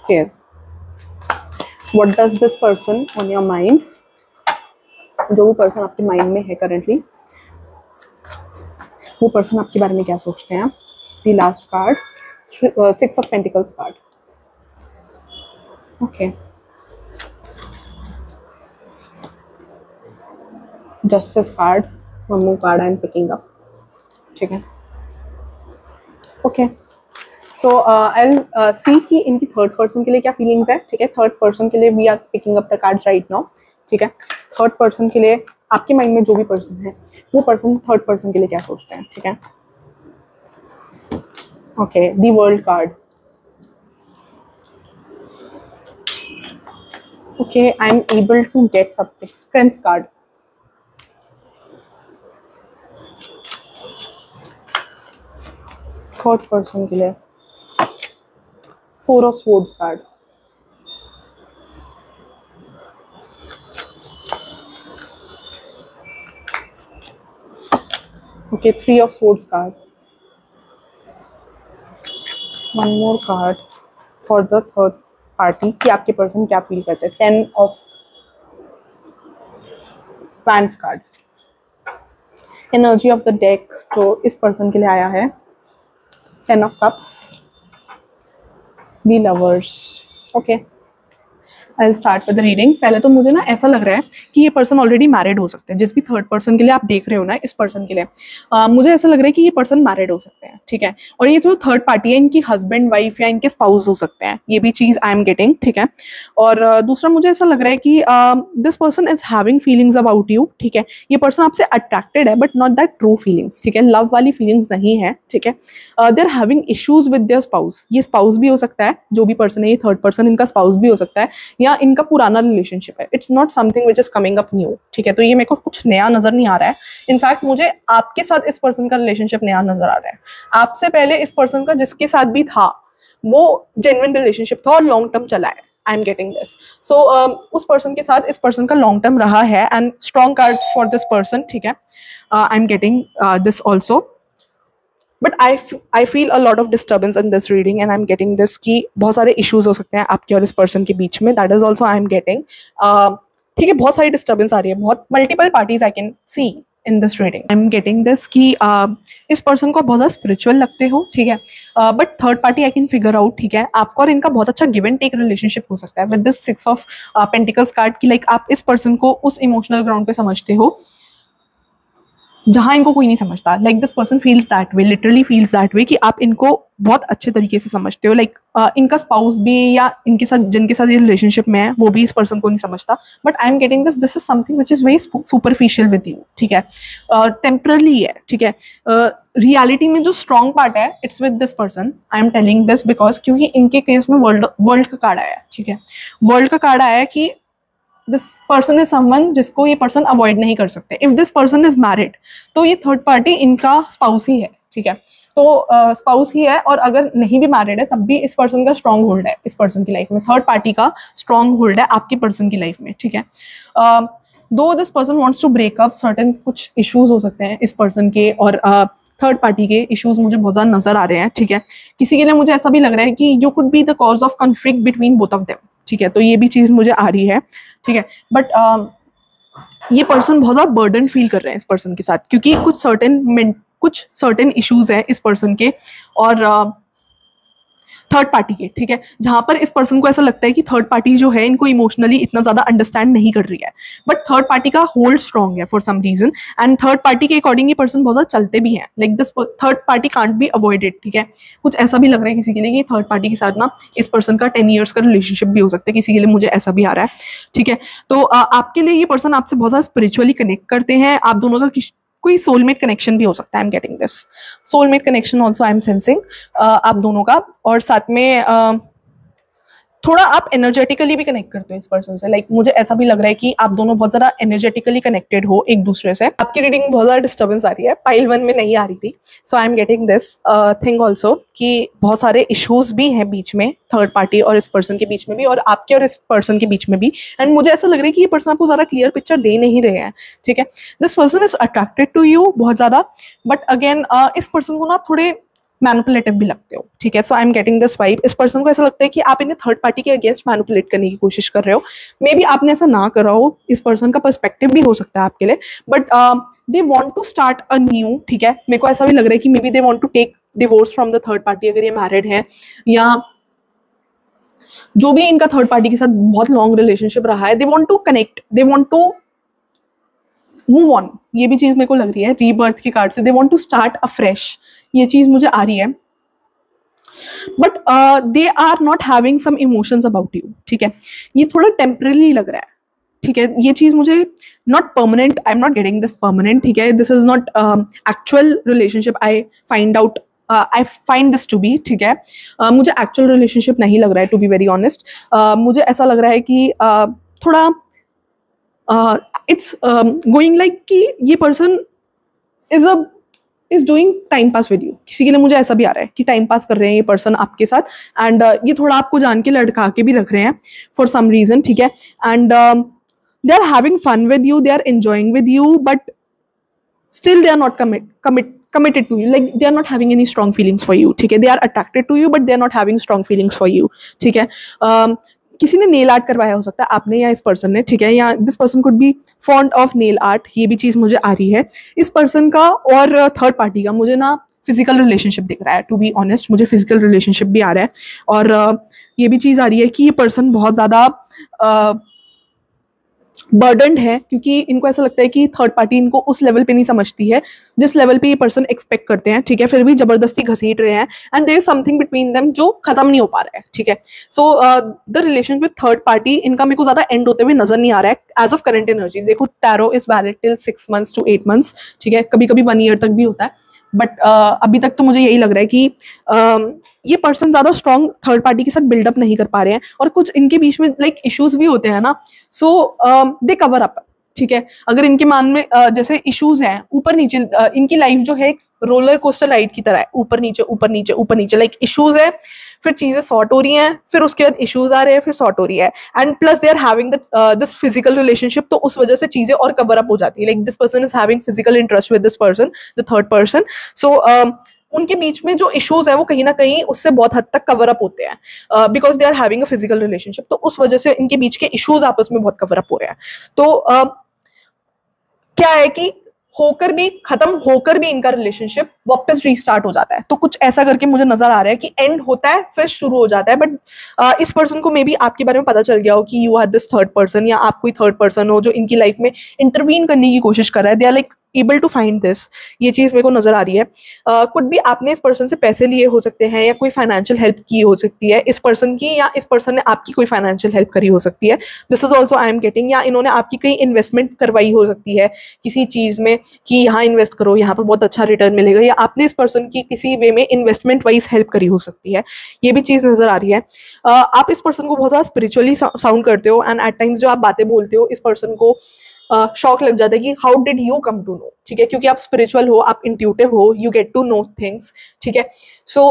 Here, what does this person on your mind, जो वो person आपके mind में है currently, वो पर्सन आपके बारे में क्या सोचते हैं। The last card, 6 of Pentacles card, okay, Justice card, one more card I am picking up, ठीक है। Okay, so I will see कि इनकी थर्ड पर्सन के लिए क्या फीलिंग्स है, ठीक है। थर्ड पर्सन के लिए we are picking up the cards right now, ठीक है। थर्ड पर्सन के लिए आपके माइंड में जो भी पर्सन है वो पर्सन थर्ड पर्सन के लिए क्या सोचते हैं, ठीक है। Okay, the world card. Okay, I am able to get something, strength card. Third person के लिए four of swords card. Okay, three of swords card. One more card for the third party कि आपके person क्या feel करते हैं। Ten of wands card. Energy of the deck जो इस person के लिए आया है, ten of cups, the lovers. Okay, I will start with the reading. पहले तो मुझे ना ऐसा लग रहा है कि ये पर्सन ऑलरेडी मैरिड हो सकते हैं। जिस भी थर्ड पर्सन के लिए आप देख रहे हो ना, इस पर्सन के लिए मुझे ऐसा लग रहा है कि ये पर्सन मैरिड हो सकते हैं, ठीक है। और ये जो थर्ड पार्टी है इनकी हस्बैंड वाइफ या इनके स्पाउस हो सकते हैं, ये भी चीज़ आई एम गेटिंग, ठीक है। और दूसरा मुझे ऐसा लग रहा है कि this person is having feelings about you, ठीक है। ये पर्सन आपसे अट्रैक्टेड है but not that true feelings, ठीक है। लव वाली फीलिंग्स नहीं है, ठीक है। They are having issues with their spouse. ये स्पाउस भी हो सकता है, जो भी पर्सन है ये थर्ड पर्सन इनका स्पाउस भी हो सकता है या इनका पुराना रिलेशनशिप है। It's not something which is coming up new, ठीक है। तो ये मेरे को कुछ नया नजर नहीं आ रहा है। इनफैक्ट मुझे आपके साथ इस पर्सन का रिलेशनशिप नया नजर आ रहा है। आपसे पहले इस पर्सन का जिसके साथ भी था वो जेन्युइन रिलेशनशिप था और लॉन्ग टर्म चला है। I am getting this. So उस पर्सन के साथ इस पर्सन का लॉन्ग टर्म रहा है and strong cards for this person, ठीक है। I am getting this also, but I feel a lot of disturbance in this reading and I am getting this कि बहुत सारे इश्यूज हो सकते हैं आपके और इस पर्सन के बीच में। That is also I am getting, ठीक है। बहुत सारी डिस्टर्बेंस आ रही है, बहुत multiple parties I can C in this reading. I am getting this कि इस पर्सन को बहुत ज़्यादा स्पिरिचुअल लगते हो, ठीक है। But third party I can figure out, ठीक है। आपका और इनका बहुत अच्छा गिव एंड टेक रिलेशनशिप हो सकता है with this six of pentacles card की। लाइक आप इस पर्सन को उस इमोशनल ग्राउंड पे समझते हो जहाँ इनको कोई नहीं समझता। Like this person feels that way, literally feels that way कि आप इनको बहुत अच्छे तरीके से समझते हो। लाइक इनका स्पाउस भी या इनके साथ जिनके साथ ये रिलेशनशिप में है वो भी इस पर्सन को नहीं समझता। But I am getting this is something which is very superficial with you, ठीक है। टेम्परली है, ठीक है। रियलिटी में जो स्ट्रॉन्ग पार्ट है it's with this person. I am telling this because क्योंकि इनके केस में वर्ल्ड का कार्ड आया है, ठीक है। वर्ल्ड का कार्ड आया है कि दिस पर्सन इज समवन जिसको ये पर्सन अवॉइड नहीं कर सकते। If this person is married तो ये थर्ड पार्टी इनका स्पाउस ही है, ठीक है। तो स्पाउस ही है और अगर नहीं भी मैरिड है तब भी इस पर्सन का स्ट्रॉन्ग होल्ड है इस पर्सन की लाइफ में। थर्ड पार्टी का स्ट्रॉन्ग होल्ड है आपके पर्सन की लाइफ में, ठीक है। Though this person wants to break up, certain कुछ इश्यूज हो सकते हैं इस पर्सन के और थर्ड पार्टी के इश्यूज मुझे बहुत ज़्यादा नजर आ रहे हैं, ठीक है। किसी के लिए मुझे ऐसा भी लग रहा है कि you could be the cause of conflict between both of them, ठीक है। तो ये भी चीज़ मुझे आ रही है, ठीक है। बट ये पर्सन बहुत ज़्यादा बर्डन फील कर रहे हैं इस पर्सन के साथ क्योंकि कुछ सर्टेन इश्यूज हैं इस पर्सन के और थर्ड पार्टी के, ठीक है। जहां पर इस पर्सन को ऐसा लगता है कि थर्ड पार्टी जो है इनको इमोशनली इतना ज़्यादा अंडरस्टैंड नहीं कर रही है। बट थर्ड पार्टी का होल्ड स्ट्रॉन्ग है for some reason and third party के अकॉर्डिंग ये पर्सन बहुत ज़्यादा चलते भी हैं। Like this third party can't be avoided, ठीक है। कुछ ऐसा भी लग रहा है किसी के लिए कि थर्ड पार्टी के साथ ना इस पर्सन का 10 ईयर्स का रिलेशनशिप भी हो सकता है। किसी के लिए मुझे ऐसा भी आ रहा है, ठीक है। तो आपके लिए ये पर्सन आपसे बहुत ज़्यादा स्पिरिचुअली कनेक्ट करते हैं। आप दोनों का कोई सोलमेट कनेक्शन भी हो सकता है। I am getting this soulmate connection also I am sensing आप दोनों का। और साथ में थोड़ा आप एनर्जेटिकली भी कनेक्ट करते हो इस पर्सन से। लाइक मुझे ऐसा भी लग रहा है कि आप दोनों बहुत ज़्यादा एनर्जेटिकली कनेक्टेड हो एक दूसरे से। आपकी रीडिंग बहुत ज़्यादा डिस्टर्बेंस आ रही है, पाइल 1 में नहीं आ रही थी। So I am getting this thing also कि बहुत सारे इश्यूज भी हैं बीच में थर्ड पार्टी और इस पर्सन के बीच में भी और आपके और इस पर्सन के बीच में भी। एंड मुझे ऐसा लग रहा है कि ये पर्सन आपको ज़्यादा क्लियर पिक्चर दे नहीं रहे हैं, ठीक है। This person is attracted to you बहुत ज़्यादा बट अगेन इस पर्सन को ना थोड़े मैनिपुलेटिव भी लगते हो, ठीक है। So I am getting this vibe. इस पर्सन को ऐसा लगता है कि आप इन्हें थर्ड पार्टी के अगेंस्ट मैनिपुलेट करने की कोशिश कर रहे हो। मे बी आपने ऐसा ना करा हो, इस पर्सन का पर्सपेक्टिव भी हो सकता है आपके लिए। But they want to start a new, ठीक है। मेरे को ऐसा भी लग रहा है कि maybe they want to take divorce from the third party अगर ये मैरिड है या जो भी इनका थर्ड पार्टी के साथ बहुत लॉन्ग रिलेशनशिप रहा है। They want to connect, they want to move on. ये भी चीज़ मेरे को लग रही है रीबर्थ के कार्ड से। They want to start afresh, ये चीज़ मुझे आ रही है। But they are not having some emotions about you, ठीक है। ये थोड़ा टेम्पररी लग रहा है, ठीक है, ये चीज़ मुझे not permanent, I am not getting this permanent, ठीक है, this is not actual relationship, I find out, I find this to be, ठीक है, मुझे एक्चुअल रिलेशनशिप नहीं लग रहा है, टू बी वेरी ऑनेस्ट। मुझे ऐसा लग रहा है कि थोड़ा इट्स गोइंग लाइक कि ये person is doing time pass with you, किसी के लिए मुझे ऐसा भी आ रहा है कि टाइम पास कर रहे हैं ये पर्सन आपके साथ, एंड ये थोड़ा आपको जान के लड़का के भी रख रहे हैं फॉर सम रीजन, ठीक है, and they are having fun with you, they are enjoying with you, but still they are not committed to you, like they are not having any strong feelings for you, ठीक है, they are attracted to you but they are not having strong feelings for you, ठीक है। किसी ने nail art करवाया हो सकता है, आपने या इस पर्सन ने, ठीक है, या this person could be fond of nail art, ये भी चीज़ मुझे आ रही है इस पर्सन का। और थर्ड पार्टी का मुझे ना फिजिकल रिलेशनशिप दिख रहा है, टू बी ऑनेस्ट मुझे फिजिकल रिलेशनशिप भी आ रहा है, और ये भी चीज़ आ रही है कि ये पर्सन बहुत ज़्यादा बर्डनड है, क्योंकि इनको ऐसा लगता है कि थर्ड पार्टी इनको उस लेवल पे नहीं समझती है जिस लेवल पे ये पर्सन एक्सपेक्ट करते हैं, ठीक है, फिर भी जबरदस्ती घसीट रहे हैं, and there is something between them जो खत्म नहीं हो पा रहा है, ठीक है। So the relation with third party, इनका मेरे को ज्यादा एंड होते हुए नजर नहीं आ रहा है एज ऑफ करंट एनर्जीज। देखो tarot is valid till 6 months to 8 months, ठीक है, कभी कभी 1 year तक भी होता है, बट अभी तक तो मुझे यही लग रहा है कि ये पर्सन ज्यादा स्ट्रॉन्ग थर्ड पार्टी के साथ बिल्डअप नहीं कर पा रहे हैं, और कुछ इनके बीच में लाइक इश्यूज भी होते हैं ना, सो दे कवर अप, ठीक है। अगर इनके मान में जैसे इश्यूज हैं ऊपर नीचे, इनकी लाइफ जो है एक रोलर कोस्टर राइड की तरह है, ऊपर नीचे ऊपर नीचे ऊपर नीचे, लाइक इश्यूज है, फिर चीजें सॉर्ट हो रही हैं, फिर उसके बाद इश्यूज आ रहे हैं, फिर सॉर्ट हो रही है, and plus they are having this physical relationship, तो उस वजह से चीजें और कवर अप हो जाती है, like this person is having physical interest with this person, the third person, so उनके बीच में जो इश्यूज है वो कहीं ना कहीं उससे बहुत हद तक कवर अप होते हैं, because they are having a physical relationship, तो उस वजह से इनके बीच के इश्यूज आपस में बहुत कवर अप हो रहे हैं। तो क्या है कि होकर भी खत्म होकर भी इनका रिलेशनशिप वापस रीस्टार्ट हो जाता है, तो कुछ ऐसा करके मुझे नजर आ रहा है कि एंड होता है फिर शुरू हो जाता है, बट इस पर्सन को मे बी आपके बारे में पता चल गया हो कि you are this third person, या आप कोई थर्ड पर्सन हो जो इनकी लाइफ में इंटरवीन करने की कोशिश कर रहा है, they are like able to find this, ये चीज मेरे को नजर आ रही है। कुछ भी आपने इस पर्सन से पैसे लिए हो सकते हैं, या कोई फाइनेंशियल हेल्प की हो सकती है इस पर्सन की, या इस पर्सन ने आपकी कोई फाइनेंशियल हेल्प करी हो सकती है, this is also I am getting, या इन्होंने आपकी कई इन्वेस्टमेंट करवाई हो सकती है किसी चीज में कि यहाँ इन्वेस्ट करो, यहाँ पर बहुत अच्छा रिटर्न मिलेगा, या आपने इस पर्सन की किसी वे में इन्वेस्टमेंट वाइज हेल्प करी हो सकती है, ये भी चीज नजर आ रही है। आप इस पर्सन को बहुत ज्यादा स्पिरिचुअली साउंड करते हो, एंड एट टाइम्स जो आप बातें बोलते हो इस पर्सन को शौक लग जाता है कि how did you come to know, ठीक है, क्योंकि आप स्पिरिचुअल हो, आप इंट्यूटिव हो, you get to know things, ठीक है। सो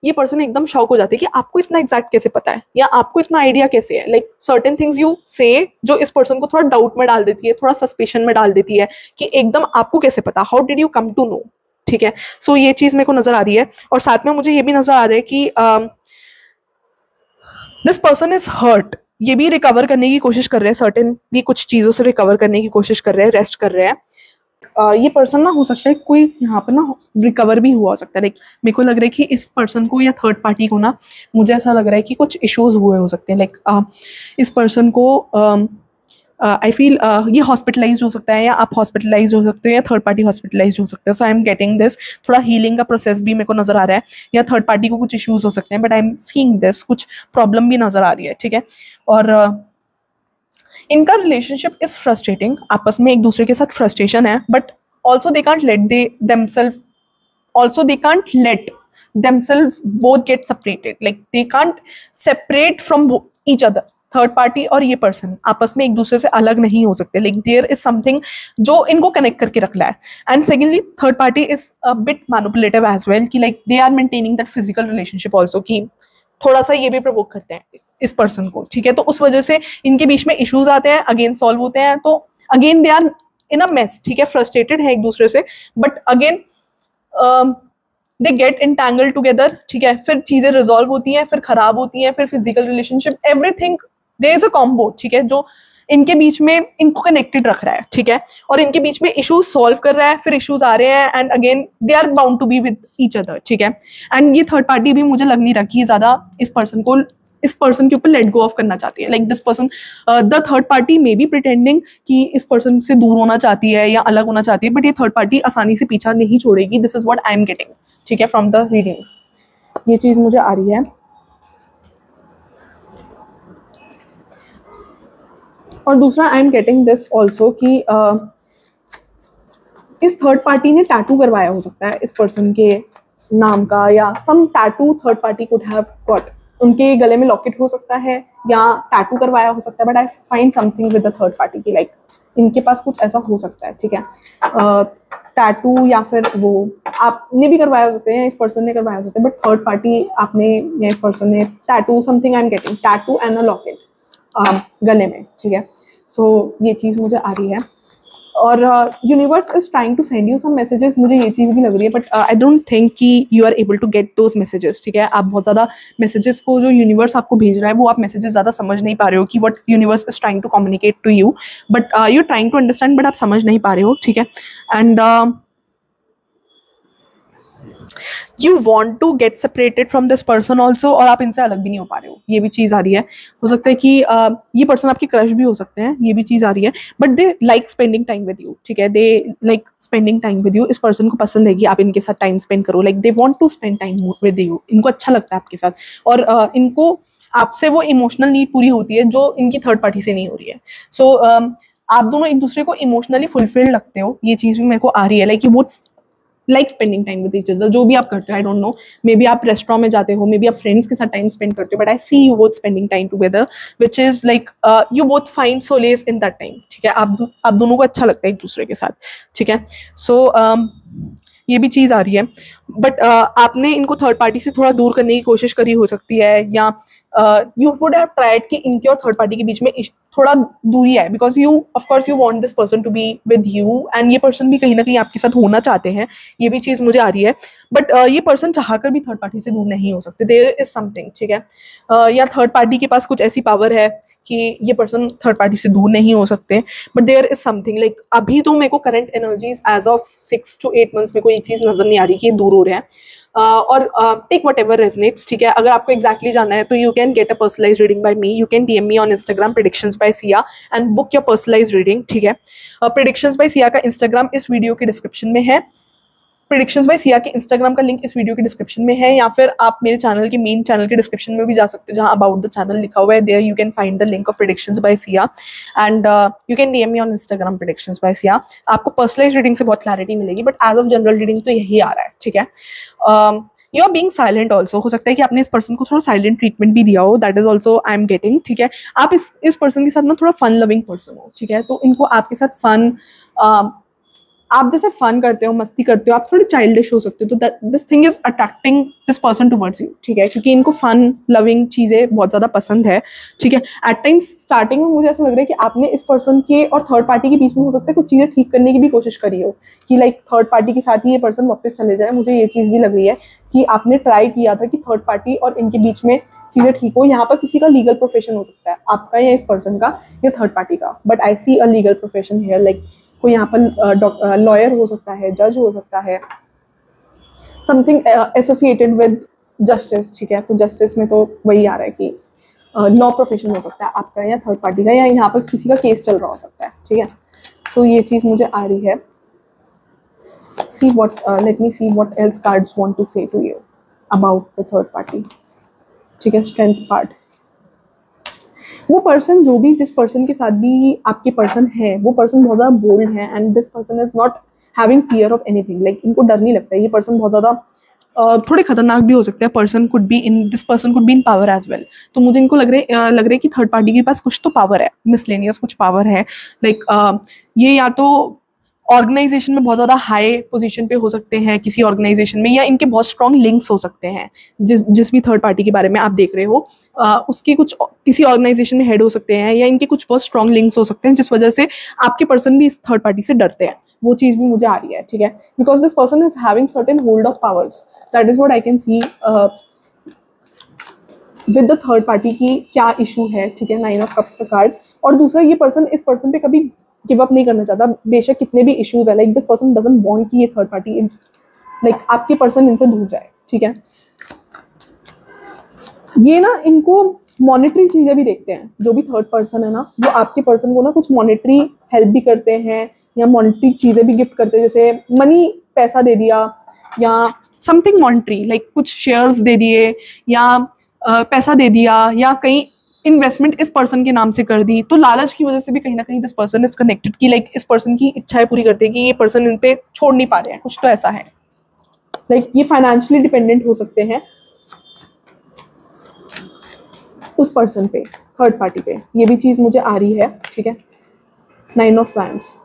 ये पर्सन एकदम शौक हो जाते हैं कि आपको इतना एग्जैक्ट कैसे पता है, या आपको इतना आइडिया कैसे है, लाइक सर्टेन थिंग्स यू से जो इस पर्सन को थोड़ा डाउट में डाल देती है, थोड़ा सस्पेशन में डाल देती है कि एकदम आपको कैसे पता, how did you come to know, ठीक है। सो ये चीज मेरे को नजर आ रही है, और साथ में मुझे ये भी नजर आ रहा है कि दिस पर्सन इज हर्ट, ये भी रिकवर करने की कोशिश कर रहे हैं, सर्टेनली कुछ चीज़ों से रिकवर करने की कोशिश कर रहे हैं, रेस्ट कर रहे हैं। ये पर्सन ना हो सकता है कोई यहाँ पर ना रिकवर भी हुआ हो सकता है, लाइक मेरे को लग रहा है कि इस पर्सन को या थर्ड पार्टी को ना, मुझे ऐसा लग रहा है कि कुछ इश्यूज हुए हो सकते हैं, लाइक इस पर्सन को आई फील ये हॉस्पिटलाइज हो सकता है, या आप हॉस्पिटलाइज हो सकते हो, या थर्ड पार्टी हॉस्पिटलाइज हो सकते हैं, so I am getting this, थोड़ा हीलिंग का प्रोसेस भी मेरे को नजर आ रहा है, या थर्ड पार्टी को कुछ इश्यूज हो सकते हैं, but I am seeing this, कुछ प्रॉब्लम भी नजर आ रही है, ठीक है। और इनका रिलेशनशिप इज फ्रस्ट्रेटिंग, आपस में एक दूसरे के साथ फ्रस्ट्रेशन है, but also they can't let themselves also they can't let themselves both get separated, like they can't separate from each other, third party और ये पर्सन आपस में एक दूसरे से अलग नहीं हो सकते, लाइक देयर इज समथिंग जो इनको कनेक्ट करके रख रहा है। And secondly third party is a bit manipulative as well, कि like they are maintaining that physical relationship also, कि थोड़ा सा ये भी प्रोवोक करते हैं इस पर्सन को, ठीक है, तो उस वजह से इनके बीच में इश्यूज आते हैं, अगेन सॉल्व होते हैं, तो again they are in a mess, ठीक है, फ्रस्ट्रेटेड है एक दूसरे से, but again they get entangle together, ठीक है, फिर चीजें रिजॉल्व होती हैं, फिर खराब होती हैं, फिर physical relationship, everything there is a combo, ठीक है, जो इनके बीच में इनको कनेक्टेड रख रहा है, ठीक है, और इनके बीच में इश्यूज सॉल्व कर रहा है, फिर इश्यूज आ रहे हैं, and again they are bound to be with each other, ठीक है। एंड ये थर्ड पार्टी भी मुझे लग नहीं रखी ज्यादा इस पर्सन के ऊपर लेट गो ऑफ करना चाहती है, like this person, the third party may be pretending कि इस पर्सन से दूर होना चाहती है या अलग होना चाहती है, बट ये थर्ड पार्टी आसानी से पीछा नहीं छोड़ेगी, this is what I am getting, ठीक है, फ्रॉम द रीडिंग, ये चीज मुझे आ रही है। और दूसरा आई एम गेटिंग दिस ऑल्सो कि इस थर्ड पार्टी ने टैटू करवाया हो सकता है इस पर्सन के नाम का, या some tattoo third party could have got, उनके गले में लॉकेट हो सकता है या टैटू करवाया हो सकता है, but I find something with the third party की लाइक इनके पास कुछ ऐसा हो सकता है, ठीक है। टैटू या फिर वो आपने भी करवाया हो सकते हैं, इस पर्सन ने करवाया हो सकता है, बट थर्ड पार्टी आपने या इस पर्सन ने tattoo something, I am getting tattoo and a locket गले में, ठीक है। सो ये चीज़ मुझे आ रही है। और universe is trying to send you some messages, मुझे ये चीज़ भी लग रही है, बट आई डोंट थिंक कि you are able to get those messages, ठीक है। आप बहुत ज़्यादा मैसेजेस को जो यूनिवर्स आपको भेज रहा है वो आप मैसेजेस ज़्यादा समझ नहीं पा रहे हो कि what universe is trying to communicate to you, but you are trying to understand, but आप समझ नहीं पा रहे हो, ठीक है। And you want to get separated from this person also, और आप इनसे अलग भी नहीं हो पा रहे हो, ये भी चीज़ आ रही है। हो सकता है कि ये पर्सन आपके क्रश भी हो सकते हैं, ये भी चीज़ आ रही है, but they like spending time with you, ठीक है। They like spending time with you, इस पर्सन को पसंद है कि आप इनके साथ टाइम स्पेंड करो, like they want to spend time with you, इनको अच्छा लगता है आपके साथ, और इनको आपसे वो इमोशनल नीड पूरी होती है जो इनकी थर्ड पार्टी से नहीं हो रही है। सो आप दोनों एक दूसरे को इमोशनली फुलफिल्ड लगते हो, ये चीज़ भी मेरे को आ रही है, लाइक वो like spending time with each other, जो भी आप करते हो, I don't know, may be आप रेस्टोरेंट में जाते हो, मे बी आप फ्रेंड्स के साथ टाइम स्पेंड करते हो, but I see you both spending time together, which is like you both find solace in that time, ठीक है। आप दोनों को अच्छा लगता है एक दूसरे के साथ, ठीक है। सो ये भी चीज़ आ रही है, बट आपने इनको थर्ड पार्टी से थोड़ा दूर करने की कोशिश करी हो सकती है, या यू वुड हैव ट्राइड कि इनके और थर्ड पार्टी के बीच में थोड़ा दूरी है, because you of course you want this person to be with you, and ये पर्सन भी कहीं ना कहीं आपके साथ होना चाहते हैं, ये भी चीज़ मुझे आ रही है, बट ये पर्सन चाहकर भी थर्ड पार्टी से दूर नहीं हो सकते, देयर इज समथिंग, ठीक है। या थर्ड पार्टी के पास कुछ ऐसी पावर है कि ये पर्सन थर्ड पार्टी से दूर नहीं हो सकते, but there is something like अभी तो मेरे को current energies as of 6 to 8 months मेरे को ये चीज़ नजर नहीं आ रही कि ये दूर हो रहे हैं। और टेक वट एवर रेजनेट्स, ठीक है। अगर आपको एक्जैक्टली जानना है तो you can get a personalise reading by me, you can DM me on Instagram predictions by Siya and book your personalize reading, ठीक है। प्रेडिक्शंस बाय सिया का इंस्टाग्राम इस वीडियो के डिस्क्रिप्शन में है, प्रेडिक्शंस बाय सिया के इंस्टाग्राम का लिंक इस वीडियो के डिस्क्रिप्शन में है, या फिर आप मेरे चैनल के मेन चैनल के डिस्क्रिप्शन में भी जा सकते हो, जहां अबाउट द चैनल लिखा हुआ है, there you can find the link of predictions by Siya, and you can DM me on Instagram predictions by Siya. आपको पर्सनलाइज रीडिंग से बहुत क्लैरिटी मिलेगी, but as of general reading तो यही आ रहा है, ठीक है। You are being silent also, हो सकता है कि आपने इस पर्सन को थोड़ा साइलेंट ट्रीटमेंट भी दिया हो, that is also I am getting, ठीक है। आप इस पर्सन के साथ ना थोड़ा फन लविंग पर्सन हो, ठीक है, तो इनको आपके साथ फन, आप जैसे फन करते हो, मस्ती करते हो, आप थोड़े चाइल्डिश हो सकते हो, तो this thing is attracting this person towards you, ठीक है, क्योंकि इनको फन लविंग चीज़ें बहुत ज़्यादा पसंद है, ठीक है। एट टाइम्स स्टार्टिंग में मुझे ऐसा लग रहा है कि आपने इस पर्सन के और थर्ड पार्टी के बीच में हो सकता है कुछ चीज़ें ठीक करने की भी कोशिश करी हो, कि लाइक थर्ड पार्टी के साथ ही ये पर्सन वापस चले जाए, मुझे ये चीज़ भी लग रही है कि आपने ट्राई किया था कि थर्ड पार्टी और इनके बीच में चीज़ें ठीक हो। यहाँ पर किसी का लीगल प्रोफेशन हो सकता है, आपका या इस पर्सन का या थर्ड पार्टी का, but I see a legal profession here, like कोई यहाँ पर लॉयर हो सकता है, जज हो सकता है, समथिंग एसोसिएटेड विद जस्टिस, ठीक है। तो जस्टिस में तो वही आ रहा है कि लॉ प्रोफेशन हो सकता है आपका या थर्ड पार्टी का, या यहाँ पर किसी का केस चल रहा हो सकता है, ठीक है। तो ये चीज़ मुझे आ रही है। see what let me see what else cards want to say to you about the third party, ठीक है। स्ट्रेंथ पार्ट, वो पर्सन जो भी जिस पर्सन के साथ भी आपके पर्सन है, वो पर्सन बहुत ज़्यादा बोल्ड है, and this person is not having fear of anything, like इनको डर नहीं लगता है, ये पर्सन बहुत ज़्यादा थोड़े खतरनाक भी हो सकते हैं, person could be in this person could be in power as well. तो मुझे इनको लग रहा है कि थर्ड पार्टी के पास कुछ तो पावर है, मिसलेनियस कुछ पावर है, लाइक ये या तो ऑर्गेनाइजेशन में बहुत ज़्यादा हाई पोजीशन पे हो सकते हैं किसी ऑर्गेनाइजेशन में, या इनके बहुत स्ट्रॉन्ग लिंक्स हो सकते हैं, जिस भी थर्ड पार्टी के बारे में आप देख रहे हो, उसके कुछ किसी ऑर्गेनाइजेशन में हेड हो सकते हैं, या इनके कुछ बहुत स्ट्रॉन्ग लिंक्स हो सकते हैं, जिस वजह से आपके पर्सन भी इस थर्ड पार्टी से डरते हैं, वो चीज़ भी मुझे आ रही है, ठीक है। Because this person is having certain hold of powers, that is what I can C with the third party की क्या इशू है, ठीक है। 9 of Cups का कार्ड, और दूसरा ये पर्सन इस पर्सन पे कभी गिव अप नहीं करना चाहता, बेशक कितने भी इश्यूज है, like this person doesn't want कि ये थर्ड पार्टी लाइक आपके पर्सन इनसे दूर जाए, ठीक है। ये ना इनको मॉनेटरी चीज़ें भी देखते हैं, जो भी थर्ड पर्सन है ना, वो आपके पर्सन को ना कुछ मॉनेटरी हेल्प भी करते हैं, या मॉनेटरी चीज़ें भी गिफ्ट करते हैं, जैसे मनी, पैसा दे दिया, या समथिंग मॉनेटरी, लाइक कुछ शेयर्स दे दिए, या पैसा दे दिया, या कहीं इन्वेस्टमेंट इस पर्सन के नाम से कर दी, तो लालच की वजह से भी कहीं ना कहीं दिस पर्सन इज कनेक्टेड की लाइक इस पर्सन की इच्छाएं पूरी करते हैं कि ये पर्सन इन पे छोड़ नहीं पा रहे हैं, कुछ तो ऐसा है। लाइक ये फाइनेंशियली डिपेंडेंट हो सकते हैं उस पर्सन पे, थर्ड पार्टी पे, ये भी चीज मुझे आ रही है, ठीक है। 9 ऑफ वैंड्स,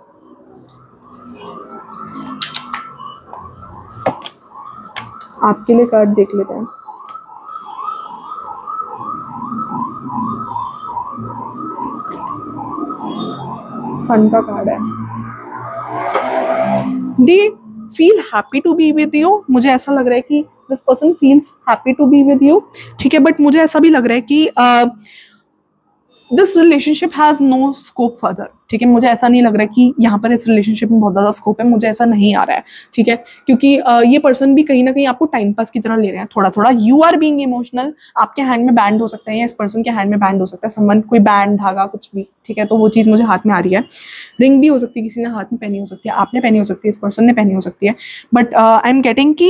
आपके लिए कार्ड देख लेते हैं। सन का कार्ड है। They feel happy to be with you, मुझे ऐसा लग रहा है कि this person feels happy to be with you, ठीक है। बट मुझे ऐसा भी लग रहा है कि this relationship has no scope further, ठीक है। मुझे ऐसा नहीं लग रहा है कि यहाँ पर इस रिलेशनशिप में बहुत ज़्यादा स्कोप है, मुझे ऐसा नहीं आ रहा है, ठीक है। क्योंकि ये पर्सन भी कहीं ना कहीं आपको टाइम पास की तरह ले रहे हैं थोड़ा थोड़ा। यू आर बीइंग इमोशनल, आपके हैंड में बैंड हो सकता है या इस पर्सन के हैंड में बैंड हो सकता है, संबंध कोई बैंड धागा कुछ भी, ठीक है। तो वो चीज़ मुझे हाथ में आ रही है। रिंग भी हो सकती है, किसी ने हाथ में पहनी हो सकती है, आपने पहनी हो सकती है, इस पर्सन ने पहनी हो सकती है। बट आई एम गेटिंग कि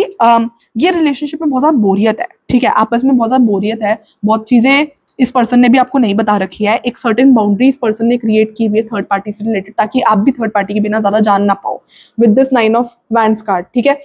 ये रिलेशनशिप में बहुत ज़्यादा बोरियत है, ठीक है। आपस में बहुत ज़्यादा बोरियत है, बहुत चीज़ें इस पर्सन ने भी आपको नहीं बता रखी है। एक सर्टेन बाउंड्री इस पर्सन ने क्रिएट की हुई है थर्ड पार्टी से रिलेटेड, ताकि आप भी थर्ड पार्टी के बिना ज्यादा जान ना पाओ। With this 9 of wands card, ठीक है।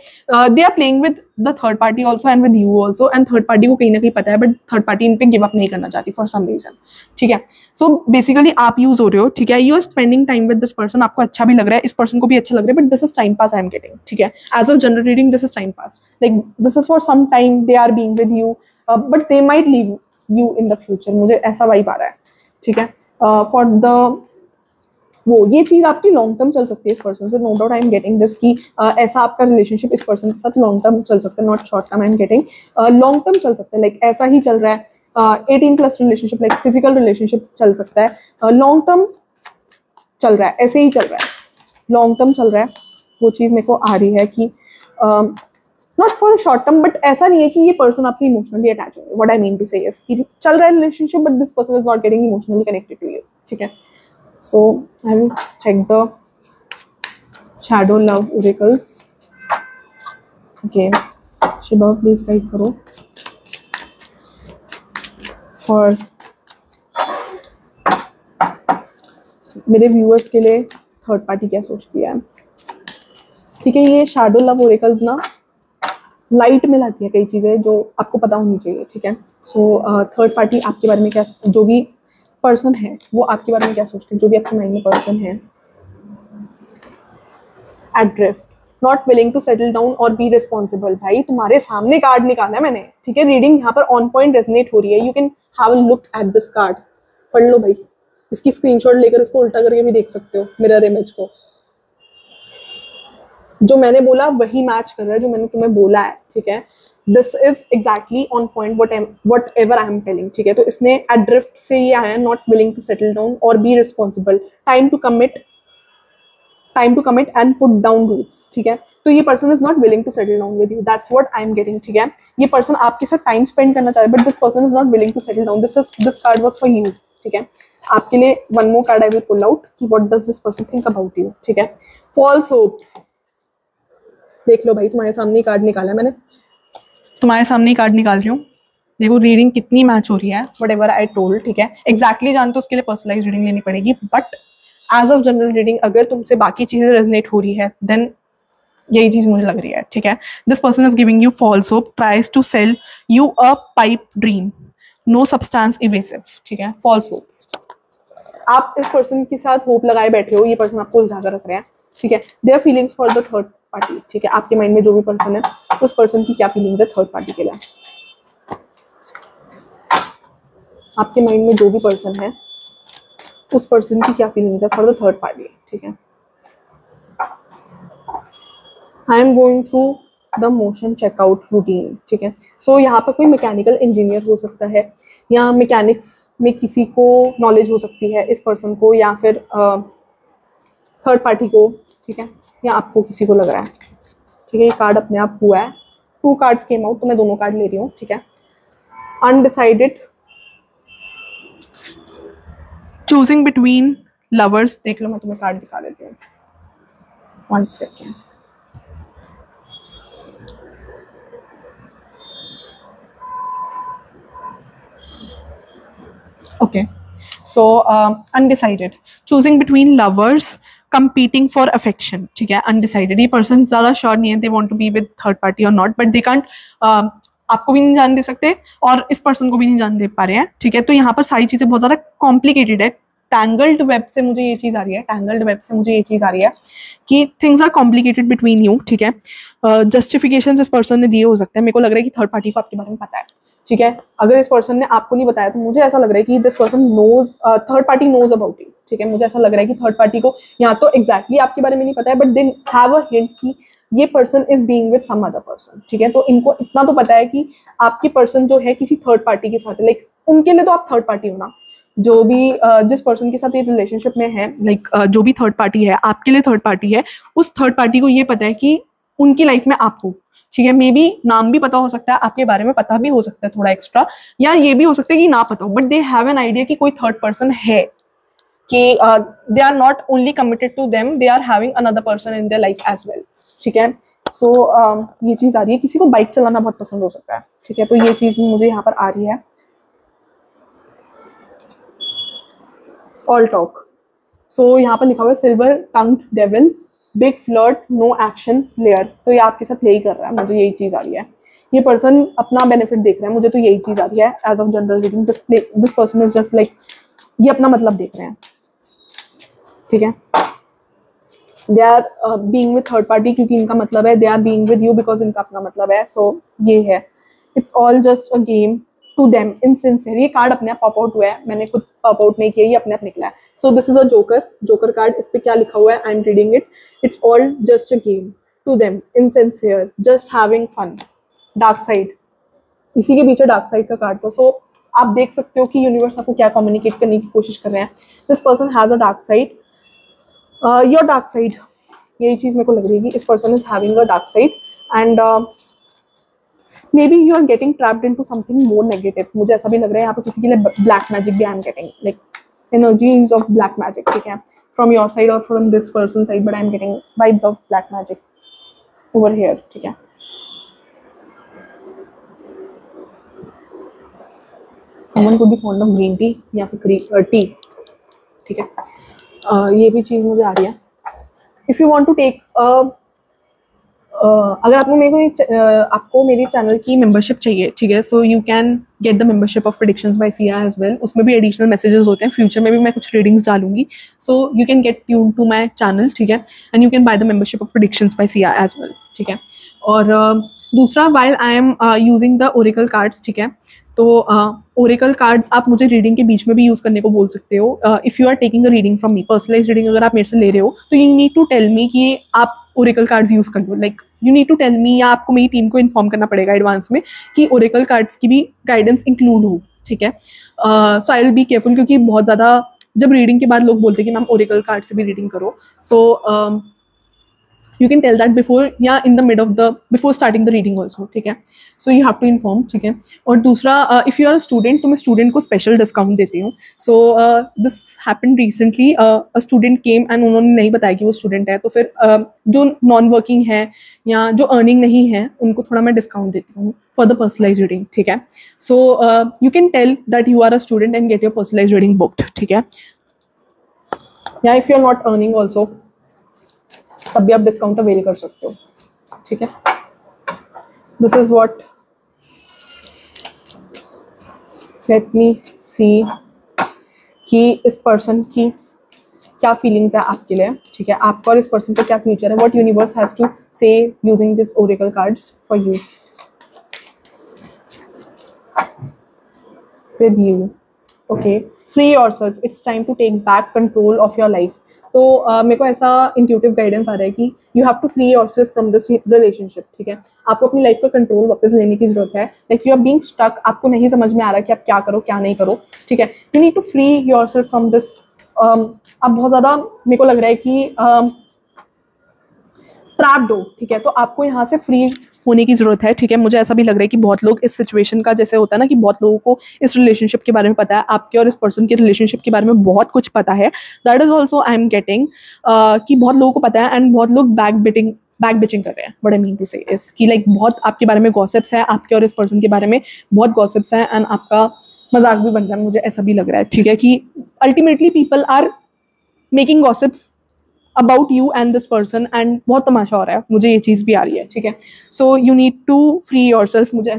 They are playing with the third party also and with you also, and third party को कहीं ना कहीं पता है, बट थर्ड पार्टी इन पे गिव अप नहीं करना चाहती फॉर सम रीजन, ठीक है। सो बेसिकली आप यूज हो रहे हो, ठीक है। You are spending time with this person, आपको अच्छा भी लग रहा है, इस पर्सन को भी अच्छा लग रहा है, but this is time pass I am getting, ठीक है। As of general reading this is time pass, like this is for some time they are being with you, but they might leave you in the future, मुझे ऐसा vibe आ रहा है, ठीक है। For the वो ये चीज आपकी लॉन्ग टर्म चल सकती है इस पर्सन से, no doubt I am getting this कि ऐसा आपका रिलेशनशिप इस पर्सन के साथ लॉन्ग टर्म चल सकता है, not short term. I am getting long term चल सकता है, लाइक ऐसा ही चल रहा है। 18+ रिलेशनशिप, लाइक फिजिकल रिलेशनशिप चल सकता है, लॉन्ग टर्म चल रहा है, ऐसे ही चल रहा है, लॉन्ग टर्म चल रहा है। वो चीज मेरे को आ रही है कि not for short term, but ऐसा नहीं है कि ये पर्सन आपसे इमोशनली अटैच होंगे। What I mean to say is कि चल रहा है relationship, but this person is not getting emotionally connected to you, ठीक है। So I will check the shadow love oracles. Okay, Shiva please guide करो for मेरे viewers के लिए थर्ड पार्टी क्या सोचती है, ठीक है। ये शैडो लव ओरेकल्स ना लाइट में लाती है कई चीज़ें जो आपको पता होनी चाहिए, ठीक है। सो थर्ड पार्टी आपके बारे में क्या, जो भी पर्सन है वो आपके बारे में क्या सोचते हैं, जो भी आपके माइंड में पर्सन है। Adrift, not willing to settle down और बी रिस्पॉन्सिबल। भाई तुम्हारे सामने कार्ड निकाला है मैंने, ठीक है। रीडिंग यहाँ पर ऑन पॉइंट रेजनेट हो रही है, you can have a look at this card, पढ़ लो भाई। इसकी स्क्रीनशॉट लेकर इसको उल्टा करके भी देख सकते हो मिरर इमेज को। जो मैंने बोला वही मैच कर रहा है जो मैंने तुम्हें बोला है, ठीक है। This is exactly on point whatever I am telling, ठीक है। तो इसने एड्रिफ्ट से ये आया, not willing to settle down और be responsible, time to commit and put down roots, ठीक है। तो ये person is not willing to settle down with you, that's what I am getting, ठीक है। ये पर्सन आपके साथ टाइम स्पेंड करना चाह रहा है, but this person is not willing to settle down. This card was for you, ठीक है। आपके लिए one more card I will pull out कि what does this person think about you, ठीक है। फॉल्स होप, देख लो भाई, तुम्हारे सामने कार्ड निकाला है मैंने, तुम्हारे सामने कार्ड निकाल रही हूँ। देखो रीडिंग कितनी मैच हो रही है, वट एवर आई टोल्ड, ठीक है। एग्जैक्टली जानते हो उसके लिए पर्सनलाइज रीडिंग लेनी पड़ेगी, but as of general reading अगर तुमसे बाकी चीजें रेजनेट हो रही है देन यही चीज मुझे लग रही है, ठीक है। This person is giving you false hope, tries to sell you a pipe dream, no substance evasive, ठीक है। फॉल्स होप, आप इस पर्सन के साथ होप लगाए बैठे हो, ये पर्सन आपको उलझा कर रख रहे हैं, ठीक है। Their feelings for the third party, ठीक है। आपके माइंड में जो भी पर्सन है उस पर्सन की क्या फीलिंग्स है थर्ड पार्टी के लिए, आपके माइंड में जो भी पर्सन है उस पर्सन की क्या फीलिंग्स है फॉर द थर्ड पार्टी, ठीक है। I am going through the motion checkout routine, ठीक है। सो यहाँ पर कोई मैकेनिकल इंजीनियर हो सकता है, या मैकेनिक्स में किसी को नॉलेज हो सकती है इस पर्सन को, या फिर थर्ड पार्टी को, ठीक है। या आपको किसी को लग रहा है, ठीक है। ये कार्ड अपने आप हुआ है, 2 कार्ड्स केम आउट, तो मैं दोनों कार्ड ले रही हूँ, ठीक है। अनडिसाइडेड, चूजिंग बिटवीन लवर्स, देख लो मैं तुम्हें कार्ड दिखा देती हूँ, 1 second. Okay. So, undecided. Choosing between lovers, competing for affection. ठीक है, undecided. ये person ज़्यादा sure नहीं है, they want to be with third party or not, but they can't. आपको भी नहीं जान दे सकते और इस पर्सन को भी नहीं जान दे पा रहे हैं, ठीक है। तो यहाँ पर सारी चीज़ें बहुत ज़्यादा कॉम्प्लिकेटेड है। टैंगल्ड वेब से मुझे ये चीज़ आ रही है, टैंगल्ड वेब से मुझे ये चीज़ आ रही है कि things are complicated between you, ठीक है। जस्टिफिकेशन इस पर्सन ने दिए हो सकते हैं। मेरे को लग रहा है कि थर्ड पार्टी को आपके बारे में पता है, ठीक है। अगर इस पर्सन ने आपको नहीं बताया तो मुझे ऐसा लग रहा है कि this person knows, third party knows about you, ठीक है। मुझे ऐसा लग रहा है कि थर्ड पार्टी को यहाँ तो एग्जैक्टली आपके बारे में नहीं पता है, but they have a hint कि ये person is being with some other person, ठीक है। तो इनको इतना तो पता है कि आपकी पर्सन जो है किसी थर्ड पार्टी के साथ है, लाइक उनके लिए तो आप थर्ड पार्टी हो ना। जो भी जिस पर्सन के साथ ये रिलेशनशिप में है, लाइक जो भी थर्ड पार्टी है आपके लिए थर्ड पार्टी है, उस थर्ड पार्टी को ये पता है कि उनकी लाइफ में आप हो, ठीक है। मे बी नाम भी पता हो सकता है, आपके बारे में पता भी हो सकता है थोड़ा एक्स्ट्रा, या ये भी हो सकता है कि ना पता हो, but they have an idea कि कोई थर्ड पर्सन है, कि they are not only committed to them, they are having another person in their life as well, ठीक है। सो ये चीज़ आ रही है। किसी को बाइक चलाना बहुत पसंद हो सकता है, ठीक है। तो ये चीज़ मुझे यहाँ पर आ रही है। All talk. सो यहाँ पर लिखा हुआ है silver tongued devil, big flirt, no action player. तो ये आपके साथ यही कर रहा है, मुझे यही चीज़ आ रही है। ये पर्सन अपना बेनिफिट देख रहा है, मुझे तो यही चीज़ आ रही है as of general reading. This person is just like, ये अपना मतलब देख रहे हैं, ठीक है। They are being with third party क्योंकि इनका मतलब है, they are being with you because इनका अपना मतलब है। सो ये है, it's all just a game to them insincere. ये कार्ड अपने आप पॉप आउट हुआ है, मैंने खुद पॉप आउट नहीं किया, ये अपने आप निकला है। So this is a joker, joker card. इस पे क्या लिखा हुआ है, I am reading it. It's all just a game to them insincere, just having fun, dark side. इसी के पीछे डार्क साइड का कार्ड था। सो आप देख सकते हो कि यूनिवर्स आपको क्या कम्युनिकेट करने की कोशिश कर रहे हैं। This person has a dark side, your dark side. यही चीज मेरे को लग रही है कि इस person is having a dark side and maybe you are getting trapped into something more negative. मुझे ऐसा भी लग रहा है यहाँ पे किसी के लिए ब्लैक मैजिक भी आई am getting, like energies of black magic, ठीक है। फ्रॉम योर साइड और from this person side, but I am getting vibes of black magic over here, ठीक है। Someone could be fond of green tea या फिर T, ठीक है। ये भी चीज़ मुझे आ रही है। If you want to take अगर आपको आपको मेरे चैनल की मेंबरशिप चाहिए, ठीक है, so you can get the membership of predictions by Siya as well. उसमें भी एडिशनल मैसेजेस होते हैं, फ्यूचर में भी मैं कुछ रीडिंग्स डालूंगी। So you can get tune to my channel, ठीक है, and you can buy the membership of predictions by Siya as well, ठीक है। और दूसरा, while I am using the oracle cards, ठीक है। तो ओरेकल कार्ड्स आप मुझे रीडिंग के बीच में भी यूज़ करने को बोल सकते हो। If you are taking a reading from me, personalize reading अगर आप मेरे से ले रहे हो, तो you need to tell me कि आप ओरेकल कार्ड्स यूज़ कर लो। Like you need to tell me, या आपको मेरी टीम को इन्फॉर्म करना पड़ेगा एडवांस में कि ओरेकल कार्ड्स की भी गाइडेंस इंक्लूड हो, ठीक है। So I will be careful, क्योंकि बहुत ज़्यादा जब रीडिंग के बाद लोग बोलते हैं कि मैम ओरेकल कार्ड से भी रीडिंग करो, सो you can tell that before या in the mid of the before starting the reading also, ठीक है। so you have to inform, ठीक है। और दूसरा, if you are a student, तो मैं student को special discount देती हूँ। so this happened recently, a student came and उन्होंने नहीं बताया कि वो student है, तो फिर जो non working है या जो earning नहीं है उनको थोड़ा मैं discount देती हूँ for the personalized reading, ठीक है। so you can tell that you are a student and get your personalized reading booked, ठीक है। या if you are not earning also, तब भी आप डिस्काउंट अवेल कर सकते हो, ठीक है। This is what, let me see कि इस पर्सन की क्या फीलिंग्स है आपके लिए, ठीक है। आपका और इस पर्सन का क्या फ्यूचर है, what universe has to say using this oracle cards for you, with you, okay. Free yourself, it's time to take back control of your life. तो मेरे को ऐसा इंट्यूटिव गाइडेंस आ रहा है कि you have to free yourself from this relationship, ठीक है। आपको अपनी लाइफ का कंट्रोल वापस लेने की जरूरत है। Like you are being stuck, आपको नहीं समझ में आ रहा कि आप क्या करो क्या नहीं करो, ठीक है। You need to free yourself from this. आप बहुत ज़्यादा, मेरे को लग रहा है कि ट्रैप्ड हो, ठीक है। तो आपको यहाँ से फ्री होने की जरूरत है, ठीक है। मुझे ऐसा भी लग रहा है कि बहुत लोग इस सिचुएशन का, जैसे होता है ना कि बहुत लोगों को इस रिलेशनशिप के बारे में पता है, आपके और इस पर्सन के रिलेशनशिप के बारे में बहुत कुछ पता है। That is also I am getting कि बहुत लोगों को पता है, एंड बहुत लोग बैक बिचिंग कर रहे हैं। What I mean to say is कि लाइक बहुत आपके बारे में गॉसिप्स है, आपके और इस पर्सन के बारे में बहुत गॉसिप्स हैं, एंड आपका मजाक भी बन रहा है, मुझे ऐसा भी लग रहा है, ठीक है, कि ultimately people are making gossips about you and this person, and बहुत तमाशा हो रहा है, मुझे ये चीज़ भी आ रही है, ठीक है। So you need to free yourself. मुझे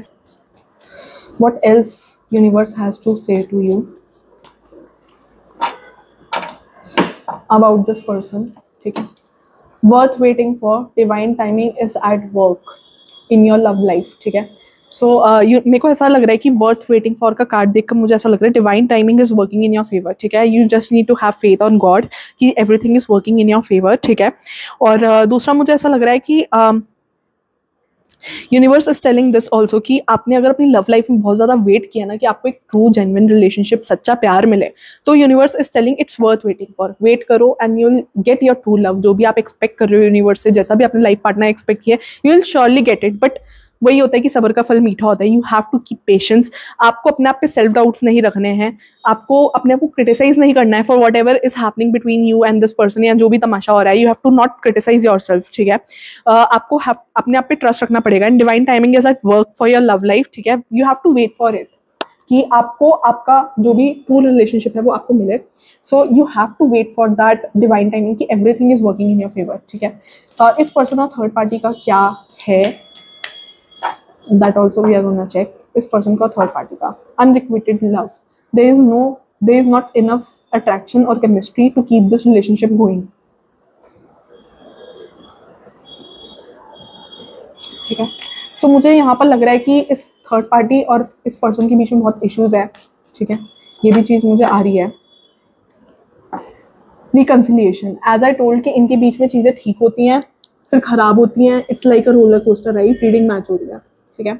what else universe has to say to you about this person, ठीक है। Worth waiting for, divine timing is at work in your love life, ठीक है। सो मेरे को ऐसा लग रहा है कि वर्थ वेटिंग फॉर का कार्ड देखकर मुझे ऐसा लग रहा है divine timing is working in your favour, ठीक है। You just need to have faith on God कि everything is working in your favour, ठीक है। और दूसरा मुझे ऐसा लग रहा है कि universe is telling this also कि आपने अगर अपनी लव लाइफ में बहुत ज़्यादा वेट किया ना कि आपको एक ट्रू जेन्युइन रिलेशनशिप, सच्चा प्यार मिले, तो universe is telling it's worth waiting for. Wait करो and you will get your true love. जो भी आप एक्सपेक्ट कर रहे हो यूनिवर्स से, जैसा भी आपने लाइफ पार्टनर एक्सपेक्ट किया, you will surely get it. But वही होता है कि सबर का फल मीठा होता है। You have to keep patience. आपको अपने आप पे सेल्फ डाउट्स नहीं रखने हैं, आपको अपने आप को क्रिटिसाइज नहीं करना है for whatever is happening between you and this person, या जो भी तमाशा हो रहा है। You have to not criticise yourself, ठीक है। आपको अपने आप पे ट्रस्ट रखना पड़ेगा। And divine timing is at work for your love life, ठीक है। You have to wait for it कि आपको आपका जो भी ट्रू रिलेशनशिप है वो आपको मिले। So you have to wait for that divine timing कि everything is working in your favour, ठीक है। इस पर्सन और थर्ड पार्टी का क्या है, that also we are going to check. इस पर्सन का थर्ड पार्टी का unrequited love, there is not enough attraction or chemistry to keep this relationship going, ठीक है। सो मुझे यहाँ पर लग रहा है कि इस थर्ड पार्टी और इस पर्सन के बीच में बहुत इश्यूज है, ठीक है। ये भी चीज़ मुझे आ रही है। रिकन्सिलिएशन, एज आई टोल्ड कि इनके बीच में चीज़ें ठीक होती हैं फिर खराब होती हैं। It's like a roller coaster ride, reading match हो रही है, ठीक है।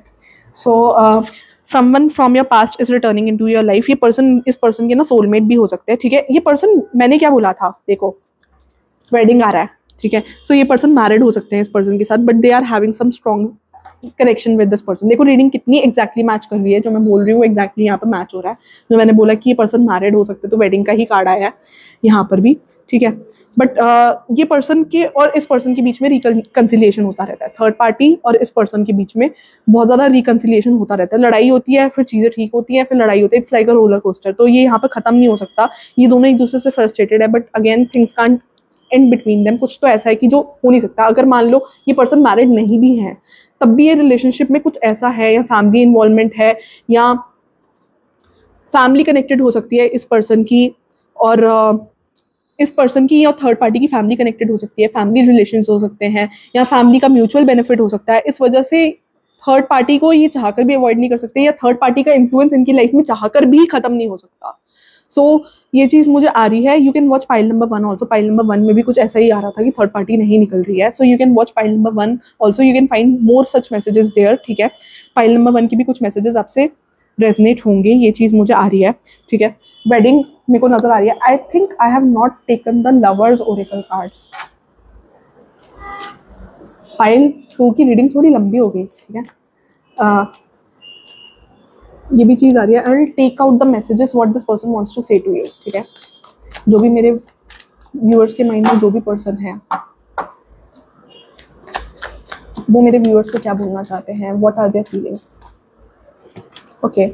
So someone from your past is returning into your life. ये पर्सन, इस पर्सन के ना सोलमेट भी हो सकते हैं, ठीक है। ये पर्सन, मैंने क्या बोला था, देखो वेडिंग आ रहा है, ठीक है। सो ये पर्सन मैरिड हो सकते हैं इस पर्सन के साथ, but they are having some strong connection with this person. देखो रीडिंग कितनी एक्जैक्टली मैच कर रही है, जो मैं बोल रही हूँ एक्जैक्टली यहाँ पर मैच हो रहा है। जो मैंने बोला कि ये पर्सन मैरिड हो सकते हैं, तो वेडिंग का ही कार्ड आया है यहाँ पर भी, ठीक है। बट ये पर्सन के और इस पर्सन के बीच में रिकन्सिलिएशन होता रहता है। थर्ड पार्टी और इस पर्सन के बीच में बहुत ज़्यादा रिकन्सिलिएशन होता रहता है। लड़ाई होती है, फिर चीज़ें ठीक होती हैं, फिर लड़ाई होती है। It's like a roller coaster. तो ये यहाँ पर ख़त्म नहीं हो सकता। ये दोनों एक दूसरे से फ्रस्ट्रेटेड है, but again things can't and between them. कुछ तो ऐसा है कि जो हो नहीं सकता। अगर मान लो ये पर्सन मैरिड नहीं भी है, तब भी ये रिलेशनशिप में कुछ ऐसा है, या फैमिली इन्वॉल्वमेंट है, या फैमिली कनेक्टेड हो सकती है इस पर्सन की, और इस पर्सन की और थर्ड पार्टी की फैमिली कनेक्टेड हो सकती है, फैमिली रिलेशंस हो सकते हैं, या फैमिली का म्यूचुअल बेनिफिट हो सकता है। इस वजह से थर्ड पार्टी को ये चाहकर भी अवॉइड नहीं कर सकते, या थर्ड पार्टी का इन्फ्लुएंस इनकी लाइफ में चाहकर भी खत्म नहीं हो सकता। सो ये चीज़ मुझे आ रही है। You can watch pile number 1 also. Pile number 1 में भी कुछ ऐसा ही आ रहा था कि थर्ड पार्टी नहीं निकल रही है। So you can watch pile number 1 also, you can find more such messages there, ठीक है। पाइल नंबर 1 की भी कुछ मैसेजेस आपसे रेजनेट होंगे, ये चीज़ मुझे आ रही है, ठीक है। वेडिंग मेरे को नजर आ रही है। I think I have not taken the lovers Oracle cards. File 2 की रीडिंग थोड़ी लंबी हो गई, ठीक है। ये भी चीज़ आ रही है। I will take out the messages what this person wants to say to you, ठीक है। जो भी मेरे व्यूअर्स के माइंड में जो भी पर्सन है, वो मेरे व्यूअर्स को क्या बोलना चाहते हैं, what are their feelings, okay,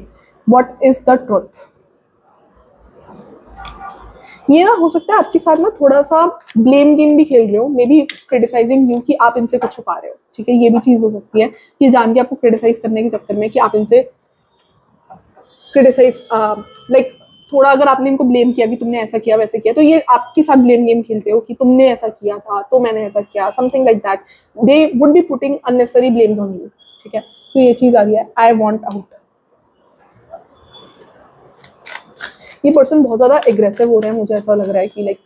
what is the truth. ये ना हो सकता है आपके साथ ना थोड़ा सा ब्लेम गेम भी खेल रहे हो, मे बी क्रिटिसाइजिंग यू कि आप इनसे कुछ छुपा रहे हो, ठीक है। ये भी चीज़ हो सकती है कि जान के आपको क्रिटिसाइज करने के चक्कर में कि आप इनसे क्रिटिसाइज लाइक थोड़ा अगर आपने इनको ब्लेम किया कि तुमने ऐसा किया वैसे किया, तो ये आपके साथ ब्लेम गेम खेलते हो कि तुमने ऐसा किया था तो मैंने ऐसा किया, something like that. They would be putting unnecessary blames on you, ठीक है। तो ये चीज़ आ रही है। I want out. ये पर्सन बहुत ज़्यादा एग्रेसिव हो रहे हैं, मुझे ऐसा लग रहा है कि like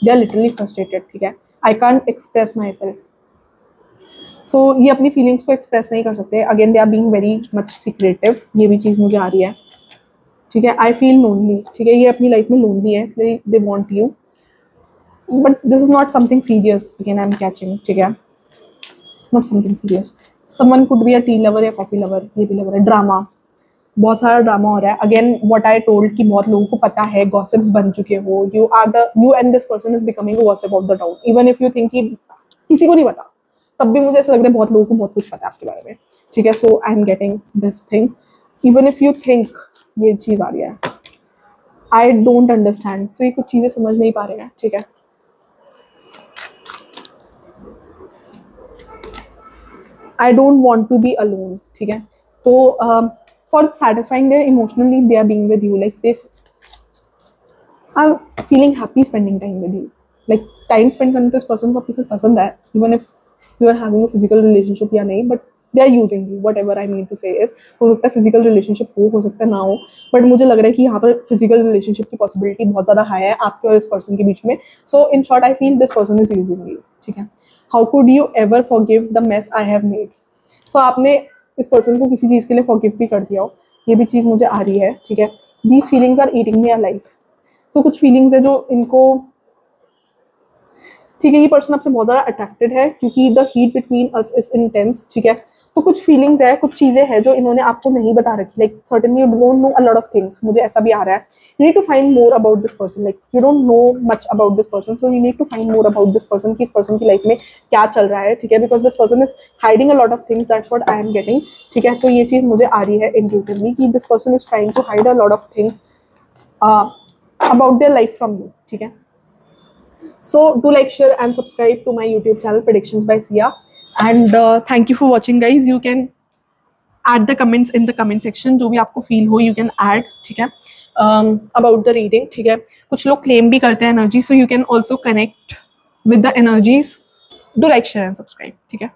they are literally frustrated, ठीक है। I can't express myself. So ये अपनी फीलिंग्स को एक्सप्रेस नहीं कर सकते। Again they are being very much secretive, ये भी चीज़ मुझे आ रही है, ठीक है। आई फील लोनली, ठीक है। ये अपनी लाइफ में लोनली है, इसलिए they want you, but this is not something serious. Again I am catching, ठीक है, not something serious. Someone could be a tea lover या कॉफी लवर, ये भी लग रहा है। ड्रामा, बहुत सारा ड्रामा हो रहा है। अगेन व्हाट आई टोल्ड कि बहुत लोगों को पता है, गॉसिप्स बन चुके हो। You and this person is becoming gossip of the town, even if you think कि किसी को नहीं पता, तब भी मुझे ऐसा लग रहा है बहुत लोगों को बहुत कुछ पता है आपके बारे में, ठीक है। So I am getting this thing, even if you think ये चीज़ आ रही है, आई डोंट अंडरस्टैंड। तो ये कुछ चीज़ें समझ नहीं पा रहे हैं, ठीक है। I don't want to be alone, ठीक है। तो for satisfying their emotional need they are being with you, like they are feeling happy spending time with you. Like time spend करने तो इस पर्सन को अपने साथ पसंद है, even if you are having a physical relationship या नहीं, but they are using you, whatever I mean to say is, हो सकता है फिजिकल रिलेशनशिप हो सकता है ना हो, बट मुझे लग रहा है कि यहाँ पर फिजिकल रिलेशनशिप की पॉसिबिलिटी बहुत ज़्यादा हाई है आपके और इस पर्सन के बीच में। So in short I feel this person is using you, ठीक है। How could you ever forgive the mess I have made. So आपने इस पर्सन को किसी चीज़ के लिए फॉरगिव भी कर दिया हो, ये भी चीज़ मुझे आ रही है, ठीक है। These feelings are eating me alive. तो कुछ फीलिंग्स है जो इनको, ठीक है, ये पर्सन आपसे बहुत ज़्यादा अट्रैक्टेड है क्योंकि the heat between us is intense, ठीक है। तो कुछ फीलिंग्स है, कुछ चीज़ें हैं जो इन्होंने आपको नहीं बता रखी, like certainly you don't know a lot of things, मुझे ऐसा भी आ रहा है। You need to find more about this person, like you don't know much about this person, so you need to find more about this person कि इस person की life में क्या चल रहा है, ठीक है। Because this person is hiding a lot of things, that's what I am getting, ठीक है। तो ये चीज़ मुझे आ रही है इंट्यूटिवली कि this person is trying to hide a lot of things about their life from you, ठीक है। So do like, share and subscribe to my YouTube channel Predictions by Sia, and thank you for watching guys. You can add the comments in the comment section, जो भी आपको feel हो you can add, ठीक है, about the reading, ठीक है। कुछ लोग claim भी करते हैं energy, so you can also connect with the energies. Do like, share and subscribe, ठीक है।